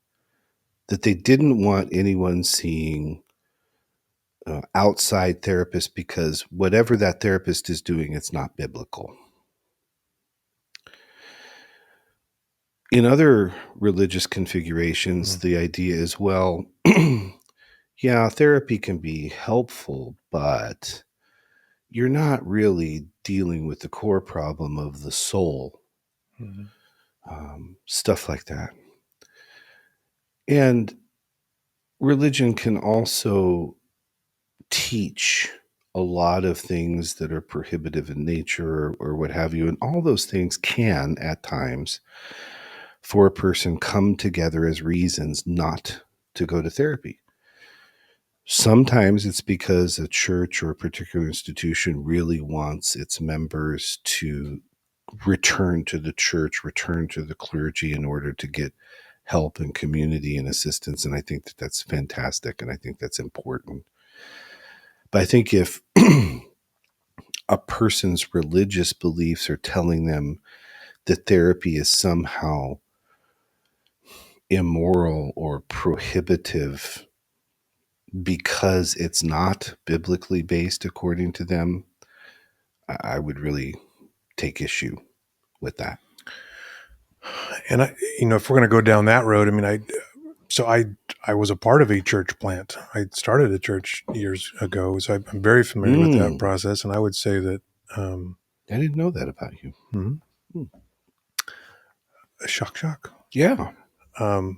[SPEAKER 1] that they didn't want anyone seeing outside therapists because whatever that therapist is doing, it's not biblical. In other religious configurations,
[SPEAKER 2] Mm-hmm.
[SPEAKER 1] the idea is, well, yeah, therapy can be helpful, but you're not really dealing with the core problem of the soul,
[SPEAKER 2] Mm-hmm.
[SPEAKER 1] stuff like that. And religion can also teach a lot of things that are prohibitive in nature or what have you. And all those things can, at times, for a person come together as reasons not to go to therapy. Sometimes it's because a church or a particular institution really wants its members to return to the church, return to the clergy in order to get help and community and assistance. And I think that that's fantastic. And I think that's important. But I think if a person's religious beliefs are telling them that therapy is somehow immoral or prohibitive because it's not biblically based according to them, I would really take issue with that.
[SPEAKER 2] And if we're going to go down that road, I mean, I was a part of a church plant. I started a church years ago, so I'm very familiar with that process. And I would say that
[SPEAKER 1] I didn't know that about you.
[SPEAKER 2] Mm-hmm. Shock.
[SPEAKER 1] Yeah.
[SPEAKER 2] And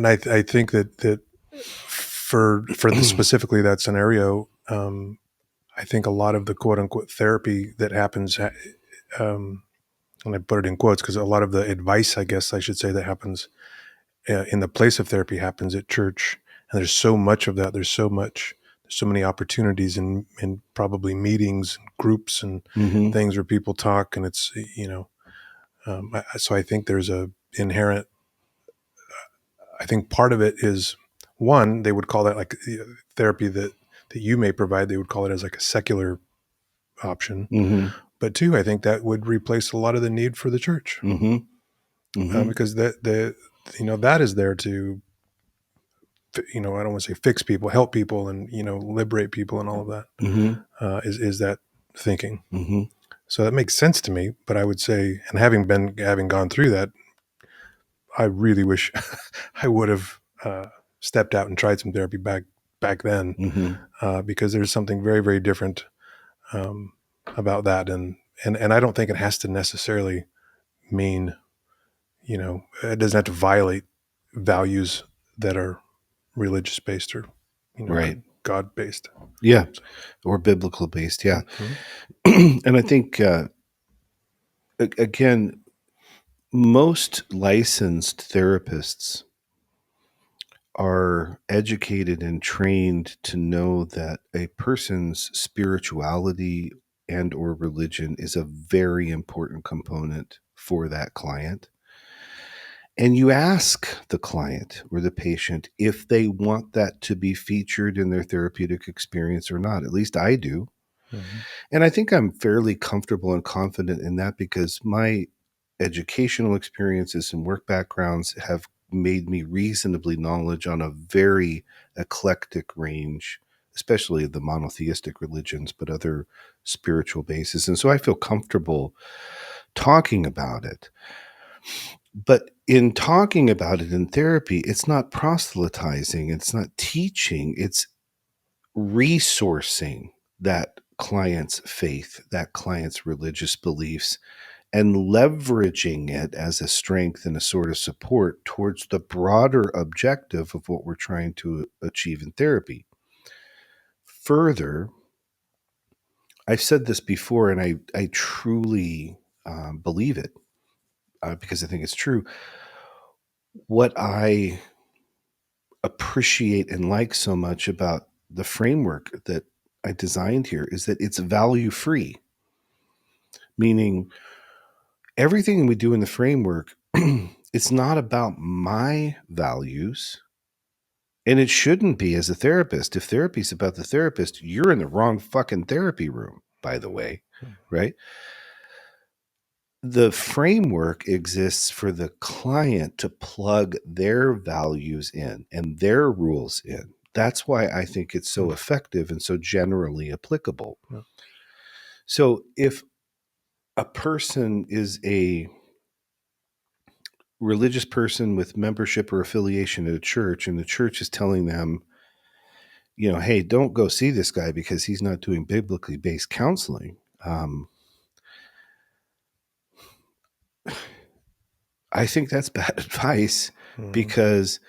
[SPEAKER 2] I think that for specifically that scenario, I think a lot of the quote unquote therapy that happens, and I put it in quotes because a lot of the advice, I guess I should say, that happens in the place of therapy happens at church. And there's so much of that. There's so many opportunities and probably meetings, and groups, and things where people talk. And it's, so I think there's a inherent, I think part of it is, one, they would call that like therapy that you may provide. They would call it as like a secular option.
[SPEAKER 1] Mm-hmm.
[SPEAKER 2] But two, I think that would replace a lot of the need for the church, because that is there to, I don't want to say fix people, help people, and liberate people, and all of that. Is that thinking. So that makes sense to me. But I would say, and having gone through that, I really wish I would have stepped out and tried some therapy back then, because there's something very, very different about that, and I don't think it has to necessarily mean, it doesn't have to violate values that are religious based or
[SPEAKER 1] Right.
[SPEAKER 2] God based.
[SPEAKER 1] Yeah. Or biblical based. Yeah. And I think, again, most licensed therapists are educated and trained to know that a person's spirituality and or religion is a very important component for that client. And you ask the client or the patient if they want that to be featured in their therapeutic experience or not. At least I do. And I think I'm fairly comfortable and confident in that because my educational experiences and work backgrounds have made me reasonably knowledge on a very eclectic range, especially the monotheistic religions, but other spiritual bases. And so I feel comfortable talking about it. But in talking about it in therapy, it's not proselytizing, it's not teaching, it's resourcing that client's faith, that client's religious beliefs, and leveraging it as a strength and a sort of support towards the broader objective of what we're trying to achieve in therapy. Further, I've said this before, and I truly believe it because I think it's true. What I appreciate and like so much about the framework that I designed here is that it's value free, meaning everything we do in the framework, it's not about my values. And it shouldn't be as a therapist. If therapy is about the therapist, you're in the wrong fucking therapy room, by the way, right? The framework exists for the client to plug their values in and their rules in. That's why I think it's so effective and so generally applicable.
[SPEAKER 2] Yeah.
[SPEAKER 1] So if a person is a religious person with membership or affiliation at a church, and the church is telling them, you know, hey, don't go see this guy because he's not doing biblically based counseling. I think that's bad advice because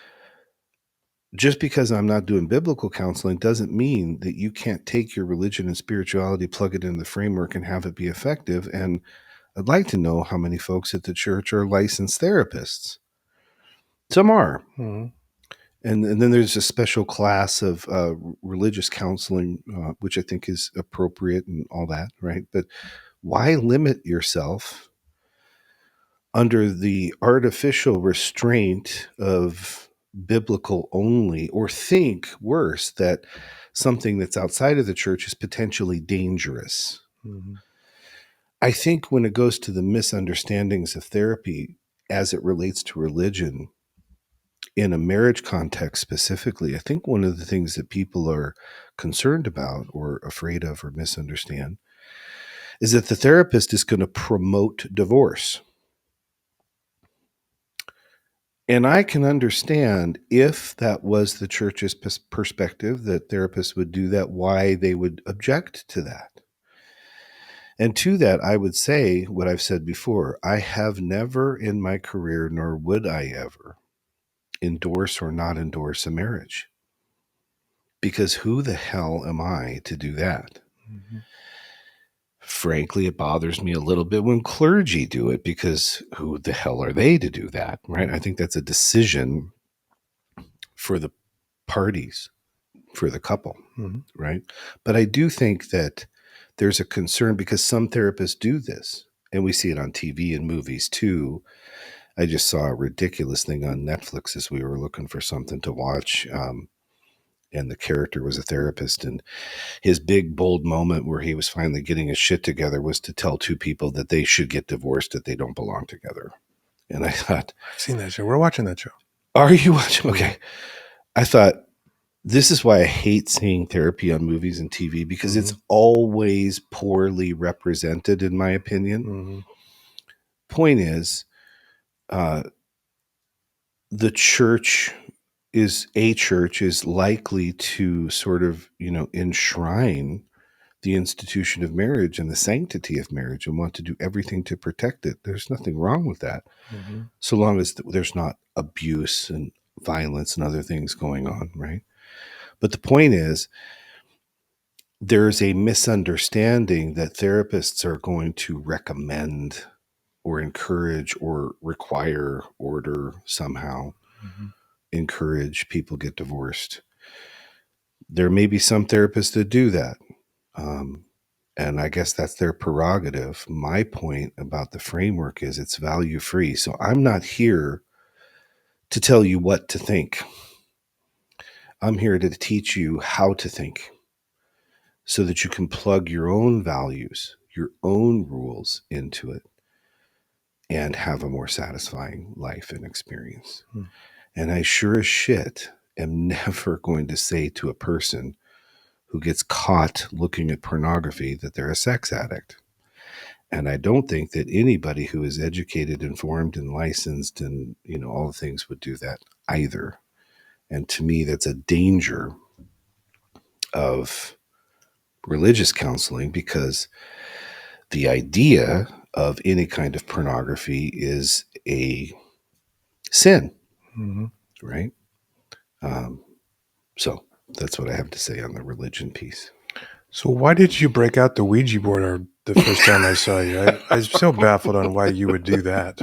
[SPEAKER 1] just because I'm not doing biblical counseling doesn't mean that you can't take your religion and spirituality, plug it into the framework, and have it be effective. And I'd like to know how many folks at the church are licensed therapists. Some are.
[SPEAKER 2] Mm-hmm.
[SPEAKER 1] And then there's a special class of religious counseling, which I think is appropriate and all that, right? But why limit yourself under the artificial restraint of biblical only, or think worse, that something that's outside of the church is potentially dangerous?
[SPEAKER 2] Mm-hmm.
[SPEAKER 1] I think when it goes to the misunderstandings of therapy as it relates to religion, in a marriage context specifically, I think one of the things that people are concerned about or afraid of or misunderstand is that the therapist is going to promote divorce. And I can understand if that was the church's perspective, that therapists would do that, why they would object to that. And to that, I would say what I've said before. I have never in my career, nor would I ever, endorse or not endorse a marriage. Because who the hell am I to do that?
[SPEAKER 2] Mm-hmm.
[SPEAKER 1] Frankly, it bothers me a little bit when clergy do it, because who the hell are they to do that, right? I think that's a decision for the parties, for the couple, right? But I do think that there's a concern because some therapists do this, and we see it on TV and movies too. I just saw a ridiculous thing on Netflix as we were looking for something to watch. And the character was a therapist, and his big, bold moment where he was finally getting his shit together was to tell two people that they should get divorced, that they don't belong together. And I thought,
[SPEAKER 2] I've seen that show. We're watching that show.
[SPEAKER 1] are you watching? Okay. I thought, this is why I hate seeing therapy on movies and TV, because it's always poorly represented, in my opinion.
[SPEAKER 2] Mm-hmm.
[SPEAKER 1] Point is, the church is likely to sort of, enshrine the institution of marriage and the sanctity of marriage and want to do everything to protect it. There's nothing wrong with that, so long as there's not abuse and violence and other things going on, right? But the point is, there's a misunderstanding that therapists are going to recommend or encourage or require, order, somehow encourage people get divorced. There may be some therapists that do that. And I guess that's their prerogative. My point about the framework is it's value free. So I'm not here to tell you what to think. I'm here to teach you how to think so that you can plug your own values, your own rules into it and have a more satisfying life and experience. And I sure as shit am never going to say to a person who gets caught looking at pornography that they're a sex addict. And I don't think that anybody who is educated, informed, and licensed and, all the things would do that either. And to me, that's a danger of religious counseling, because the idea of any kind of pornography is a sin,
[SPEAKER 2] Mm-hmm.
[SPEAKER 1] right? So that's what I have to say on the religion piece.
[SPEAKER 2] So why did you break out the Ouija board the first time I saw you? I was so baffled on why you would do that.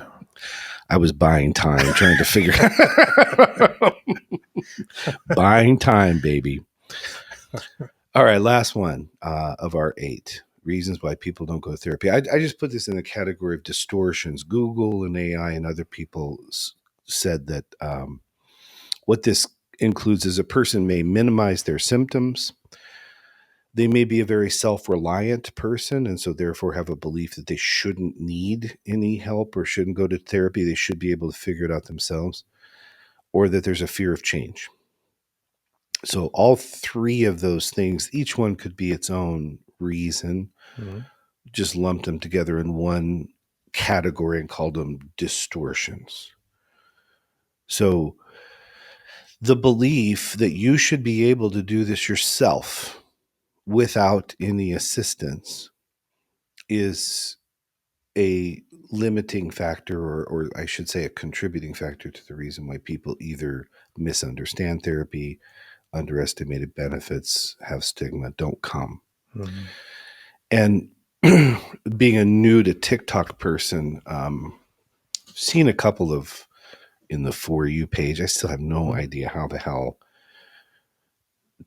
[SPEAKER 1] I was buying time, trying to figure buying time, baby. All right, last one of our 8 reasons why people don't go to therapy. I just put this in the category of distortions. Google and AI and other people said that what this includes is a person may minimize their symptoms. They may be a very self-reliant person, and so therefore have a belief that they shouldn't need any help or shouldn't go to therapy. They should be able to figure it out themselves, or that there's a fear of change. So all 3 of those things, each one could be its own reason.
[SPEAKER 2] Mm-hmm.
[SPEAKER 1] Just lumped them together in one category and called them distortions. So the belief that you should be able to do this yourself without any assistance is a limiting factor, or I should say a contributing factor to the reason why people either misunderstand therapy, underestimated benefits, have stigma, don't come.
[SPEAKER 2] Mm-hmm.
[SPEAKER 1] And being a new to TikTok person, seen a couple of in the For You page. I still have no idea how the hell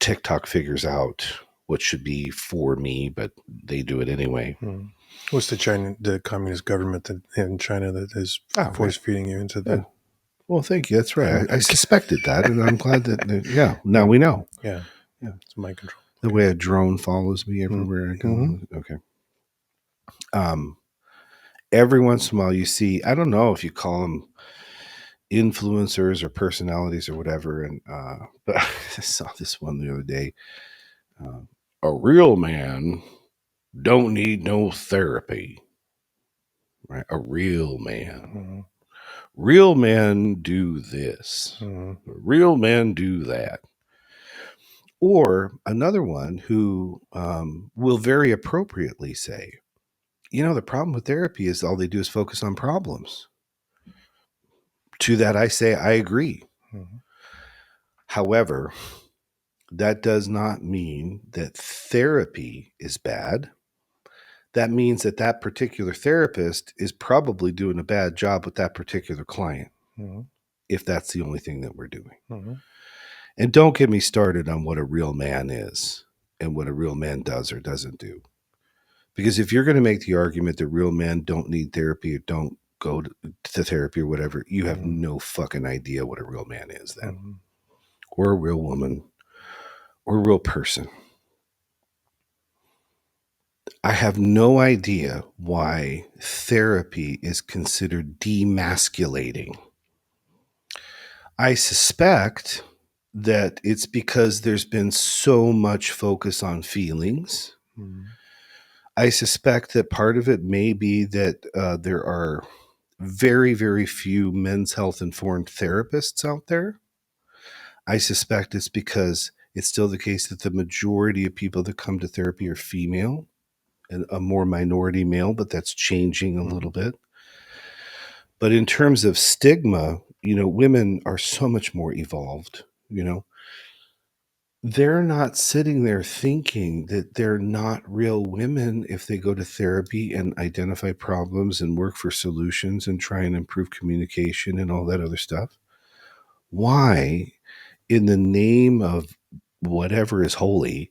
[SPEAKER 1] TikTok figures out what should be for me, but they do it anyway.
[SPEAKER 2] Mm-hmm. What's the communist government in China that is force feeding you into the?
[SPEAKER 1] Well, thank you. That's right. I suspected that, and I'm glad that. Now we know.
[SPEAKER 2] Yeah, it's mind control.
[SPEAKER 1] The way a drone follows me everywhere I go.
[SPEAKER 2] Mm-hmm.
[SPEAKER 1] Okay. Every once in a while, you see. I don't know if you call them influencers or personalities or whatever, and but I saw this one the other day. A real man don't need no therapy, right? A real man.
[SPEAKER 2] Mm-hmm.
[SPEAKER 1] Real men do this.
[SPEAKER 2] Mm-hmm.
[SPEAKER 1] Real men do that. Or another one who will very appropriately say, the problem with therapy is all they do is focus on problems. To that, I say, I agree.
[SPEAKER 2] Mm-hmm.
[SPEAKER 1] However, that does not mean that therapy is bad. That means that that particular therapist is probably doing a bad job with that particular client,
[SPEAKER 2] Mm-hmm.
[SPEAKER 1] if that's the only thing that we're doing.
[SPEAKER 2] Mm-hmm.
[SPEAKER 1] And don't get me started on what a real man is and what a real man does or doesn't do. Because if you're going to make the argument that real men don't need therapy or don't go to therapy or whatever, you have no fucking idea what a real man is then.
[SPEAKER 2] Mm-hmm.
[SPEAKER 1] Or a real woman or a real person. I have no idea why therapy is considered demasculating. I suspect that it's because there's been so much focus on feelings.
[SPEAKER 2] Mm-hmm.
[SPEAKER 1] I suspect that part of it may be that there are very, very few men's health informed therapists out there. I suspect it's because it's still the case that the majority of people that come to therapy are female and a more minority male, but that's changing a little bit. But in terms of stigma, women are so much more evolved, They're not sitting there thinking that they're not real women if they go to therapy and identify problems and work for solutions and try and improve communication and all that other stuff. Why, in the name of whatever is holy,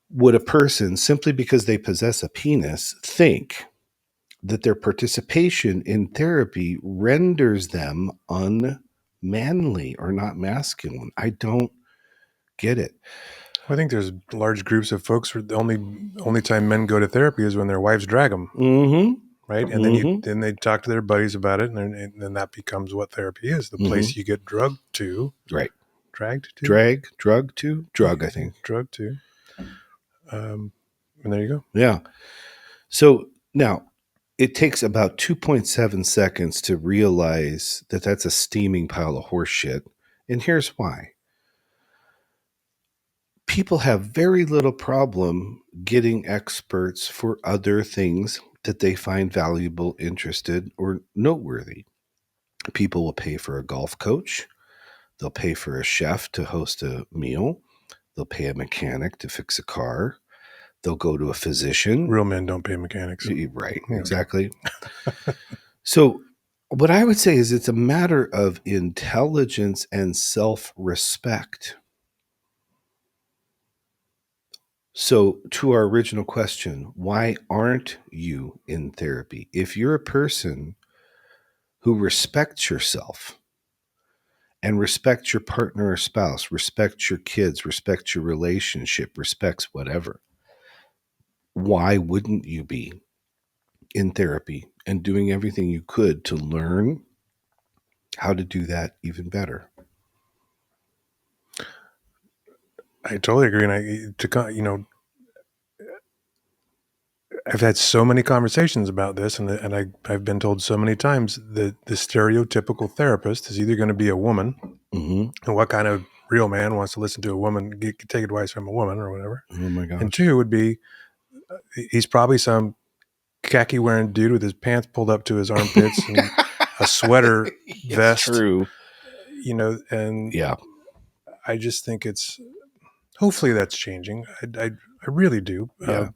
[SPEAKER 1] would a person, simply because they possess a penis, think that their participation in therapy renders them unmanly or not masculine? I don't get it.
[SPEAKER 2] I think there's large groups of folks where the only time men go to therapy is when their wives drag them, right? And then they talk to their buddies about it, and then that becomes what therapy is: the place you get drugged to,
[SPEAKER 1] right?
[SPEAKER 2] Dragged to,
[SPEAKER 1] drug. I think
[SPEAKER 2] drugged to, and there you go.
[SPEAKER 1] Yeah. So now it takes about 2.7 seconds to realize that that's a steaming pile of horse shit, and here's why. people have very little problem getting experts for other things that they find valuable, interested, or noteworthy. People will pay for a golf coach. They'll pay for a chef to host a meal. They'll pay a mechanic to fix a car. They'll go to a physician.
[SPEAKER 2] Real men don't pay mechanics.
[SPEAKER 1] Right,
[SPEAKER 2] Okay.
[SPEAKER 1] exactly. So what I would say is it's a matter of intelligence and self-respect. So to our original question, why aren't you in therapy? If you're a person who respects yourself and respects your partner or spouse, respects your kids, respects your relationship, respects whatever, why wouldn't you be in therapy and doing everything you could to learn how to do that even better?
[SPEAKER 2] I totally agree. I've had so many conversations about this, and I've been told so many times that the stereotypical therapist is either going to be a woman,
[SPEAKER 1] Mm-hmm.
[SPEAKER 2] and what kind of real man wants to listen to a woman, take advice from a woman or whatever.
[SPEAKER 1] Oh my gosh.
[SPEAKER 2] And two would be, he's probably some khaki wearing dude with his pants pulled up to his armpits and a sweater vest.
[SPEAKER 1] True.
[SPEAKER 2] And
[SPEAKER 1] yeah.
[SPEAKER 2] I just think hopefully that's changing. I really do.
[SPEAKER 1] Yeah.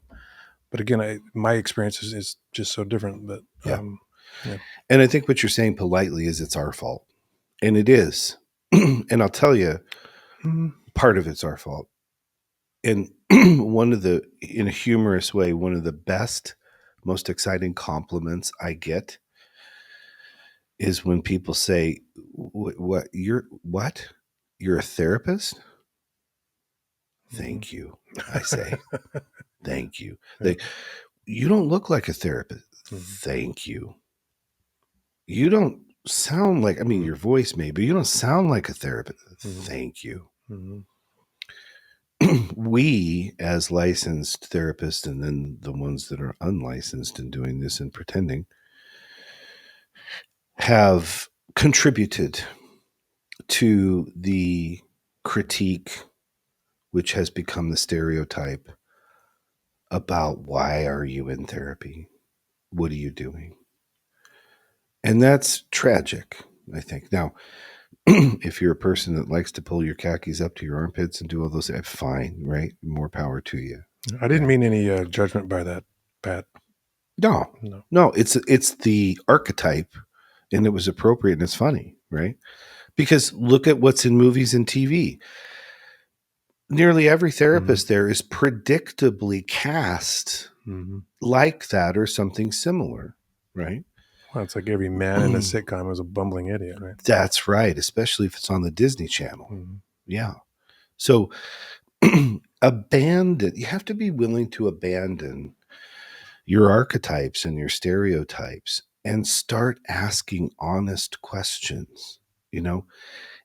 [SPEAKER 2] But again, my experience is just so different. But
[SPEAKER 1] yeah. And I think what you're saying politely is it's our fault. And it is. And I'll tell you, part of it's our fault. And in a humorous way, one of the best, most exciting compliments I get is when people say, what? You're a therapist? Thank you. I say, thank you. You don't look like a therapist. Thank you. You don't sound like, your voice may, but you don't sound like a therapist. Thank you. We, as licensed therapists, and then the ones that are unlicensed and doing this and pretending, have contributed to the critique, which has become the stereotype about why are you in therapy? What are you doing? And that's tragic, I think. Now, if you're a person that likes to pull your khakis up to your armpits and do all those, fine, right? More power to you.
[SPEAKER 2] I didn't mean any judgment by that, Pat.
[SPEAKER 1] No. It's the archetype, and it was appropriate, and it's funny, right? Because look at what's in movies and TV. Nearly every therapist there is predictably cast like that or something similar, right?
[SPEAKER 2] Well, it's like every man in a sitcom is a bumbling idiot, right?
[SPEAKER 1] That's right, especially if it's on the Disney Channel. Yeah. So you have to be willing to abandon your archetypes and your stereotypes and start asking honest questions.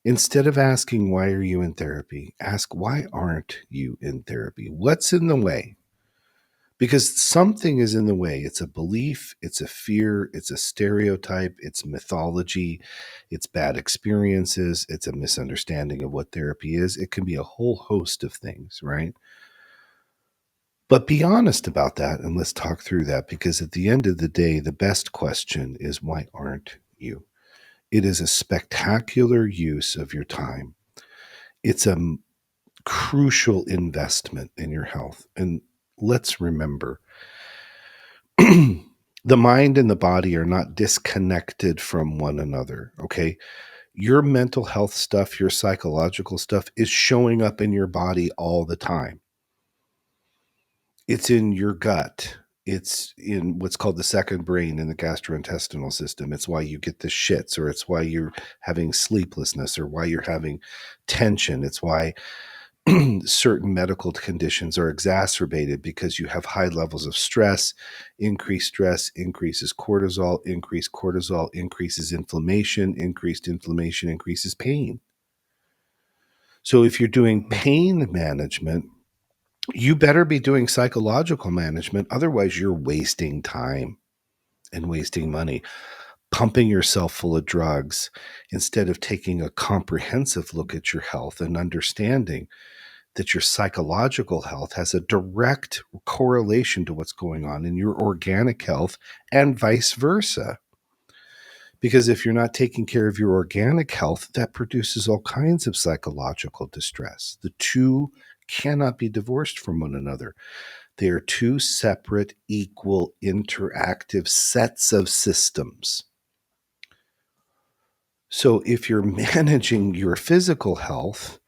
[SPEAKER 1] Instead of asking, why are you in therapy? Ask, why aren't you in therapy? What's in the way? Because something is in the way. It's a belief, it's a fear, it's a stereotype, it's mythology, it's bad experiences, it's a misunderstanding of what therapy is. It can be a whole host of things, right? But be honest about that, and let's talk through that, because at the end of the day, the best question is, why aren't you? It is a spectacular use of your time. It's a crucial investment in your health. And let's remember, the mind and the body are not disconnected from one another, okay? Your mental health stuff, your psychological stuff is showing up in your body all the time. It's in your gut. It's in what's called the second brain in the gastrointestinal system. It's why you get the shits, or it's why you're having sleeplessness, or why you're having tension. It's why certain medical conditions are exacerbated, because you have high levels of stress. Increased stress increases cortisol. Increased cortisol increases inflammation. Increased inflammation increases pain. So if you're doing pain management, you better be doing psychological management. Otherwise, you're wasting time and wasting money, pumping yourself full of drugs instead of taking a comprehensive look at your health and understanding that your psychological health has a direct correlation to what's going on in your organic health and vice versa. Because if you're not taking care of your organic health, that produces all kinds of psychological distress. The two cannot be divorced from one another. They are two separate, equal, interactive sets of systems. So if you're managing your physical health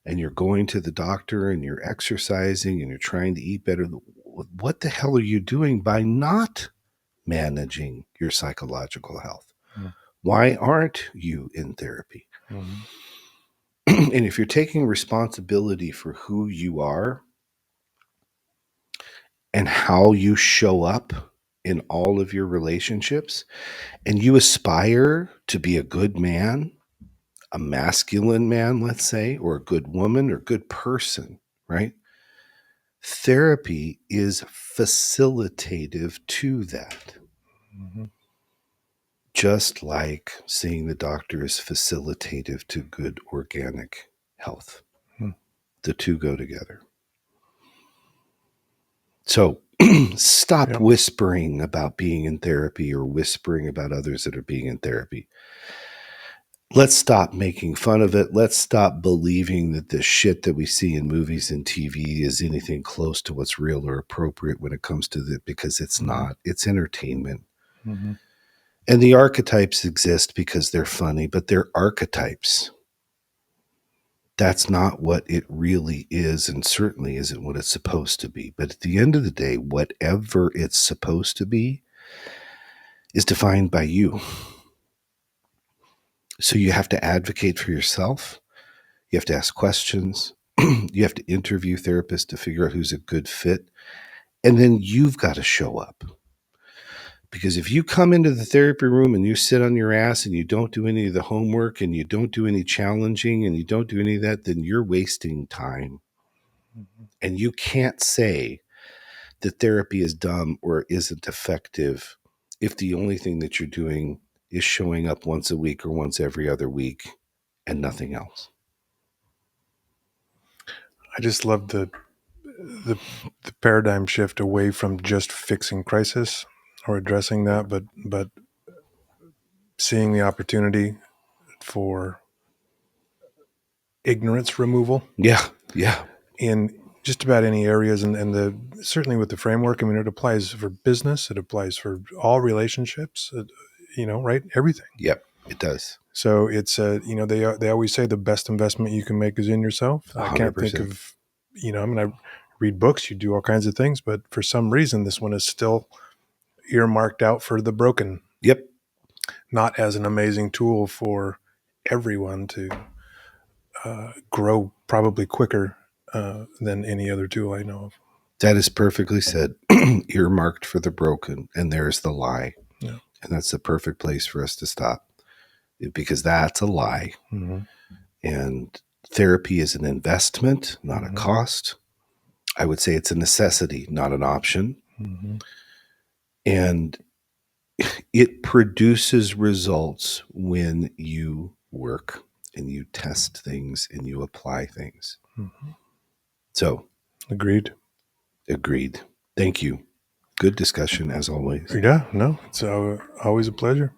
[SPEAKER 1] and you're going to the doctor and you're exercising and you're trying to eat better, what the hell are you doing by not managing your psychological health?
[SPEAKER 2] Mm.
[SPEAKER 1] Why aren't you in therapy?
[SPEAKER 2] Mm-hmm.
[SPEAKER 1] And if you're taking responsibility for who you are and how you show up in all of your relationships, and you aspire to be a good man, a masculine man, let's say, or a good woman or good person, right? Therapy is facilitative to that.
[SPEAKER 2] Mm-hmm.
[SPEAKER 1] Just like seeing the doctor is facilitative to good organic health.
[SPEAKER 2] Hmm.
[SPEAKER 1] The two go together. So stop
[SPEAKER 2] Yep.
[SPEAKER 1] whispering about being in therapy or whispering about others that are being in therapy. Let's stop making fun of it. Let's stop believing that the shit that we see in movies and TV is anything close to what's real or appropriate when it comes to it, because it's
[SPEAKER 2] Mm-hmm.
[SPEAKER 1] not. It's entertainment.
[SPEAKER 2] Mm-hmm.
[SPEAKER 1] And the archetypes exist because they're funny, but they're archetypes. That's not what it really is, and certainly isn't what it's supposed to be. But at the end of the day, whatever it's supposed to be is defined by you. So you have to advocate for yourself. You have to ask questions. You have to interview therapists to figure out who's a good fit. And then you've got to show up. Because if you come into the therapy room and you sit on your ass and you don't do any of the homework and you don't do any challenging and you don't do any of that, then you're wasting time.
[SPEAKER 2] Mm-hmm.
[SPEAKER 1] And you can't say that therapy is dumb or isn't effective if the only thing that you're doing is showing up once a week or once every other week and nothing else.
[SPEAKER 2] I just love the paradigm shift away from just fixing crisis or addressing that, but seeing the opportunity for ignorance removal
[SPEAKER 1] Yeah.
[SPEAKER 2] in just about any areas, and certainly with the framework. I mean, it applies for business, it applies for all relationships, right? Everything.
[SPEAKER 1] Yep, it does.
[SPEAKER 2] So it's they always say the best investment you can make is in yourself. I can't think
[SPEAKER 1] 100%.
[SPEAKER 2] of, I mean, I read books, you do all kinds of things, but for some reason, this one is still earmarked out for the broken.
[SPEAKER 1] Yep.
[SPEAKER 2] Not as an amazing tool for everyone to grow probably quicker than any other tool I know of.
[SPEAKER 1] That is perfectly said. Earmarked for the broken, and there's the lie.
[SPEAKER 2] Yeah.
[SPEAKER 1] And that's the perfect place for us to stop, because that's a lie.
[SPEAKER 2] Mm-hmm.
[SPEAKER 1] And therapy is an investment, not
[SPEAKER 2] Mm-hmm.
[SPEAKER 1] a cost. I would say it's a necessity, not an option.
[SPEAKER 2] Mm-hmm.
[SPEAKER 1] And it produces results when you work and you test things and you apply things.
[SPEAKER 2] Mm-hmm.
[SPEAKER 1] So,
[SPEAKER 2] Agreed.
[SPEAKER 1] Thank you. Good discussion as always.
[SPEAKER 2] Yeah, no, it's always a pleasure.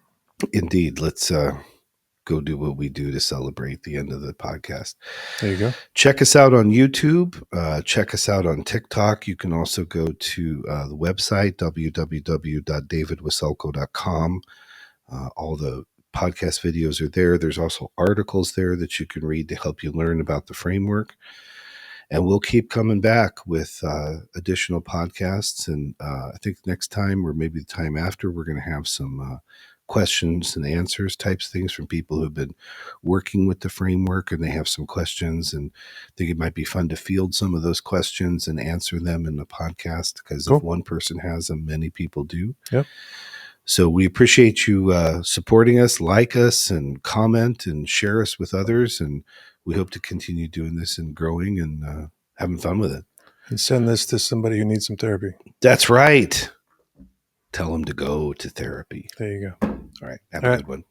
[SPEAKER 1] Indeed. Let's go do what we do to celebrate the end of the podcast.
[SPEAKER 2] There you go.
[SPEAKER 1] Check us out on YouTube. Check us out on TikTok. You can also go to the website, www.davidwaselkow.com. All the podcast videos are there. There's also articles there that you can read to help you learn about the framework. And we'll keep coming back with additional podcasts. And I think next time, or maybe the time after, we're going to have some questions and answers types things from people who've been working with the framework, and they have some questions, and I think it might be fun to field some of those questions and answer them in the podcast, because
[SPEAKER 2] Cool.
[SPEAKER 1] if one person has them, many people do.
[SPEAKER 2] Yep.
[SPEAKER 1] So we appreciate you supporting us, like us, and comment and share us with others. And we hope to continue doing this and growing and having fun with it.
[SPEAKER 2] And send this to somebody who needs some therapy.
[SPEAKER 1] That's right. Tell them to go to therapy.
[SPEAKER 2] There you go.
[SPEAKER 1] All right. Have a good one.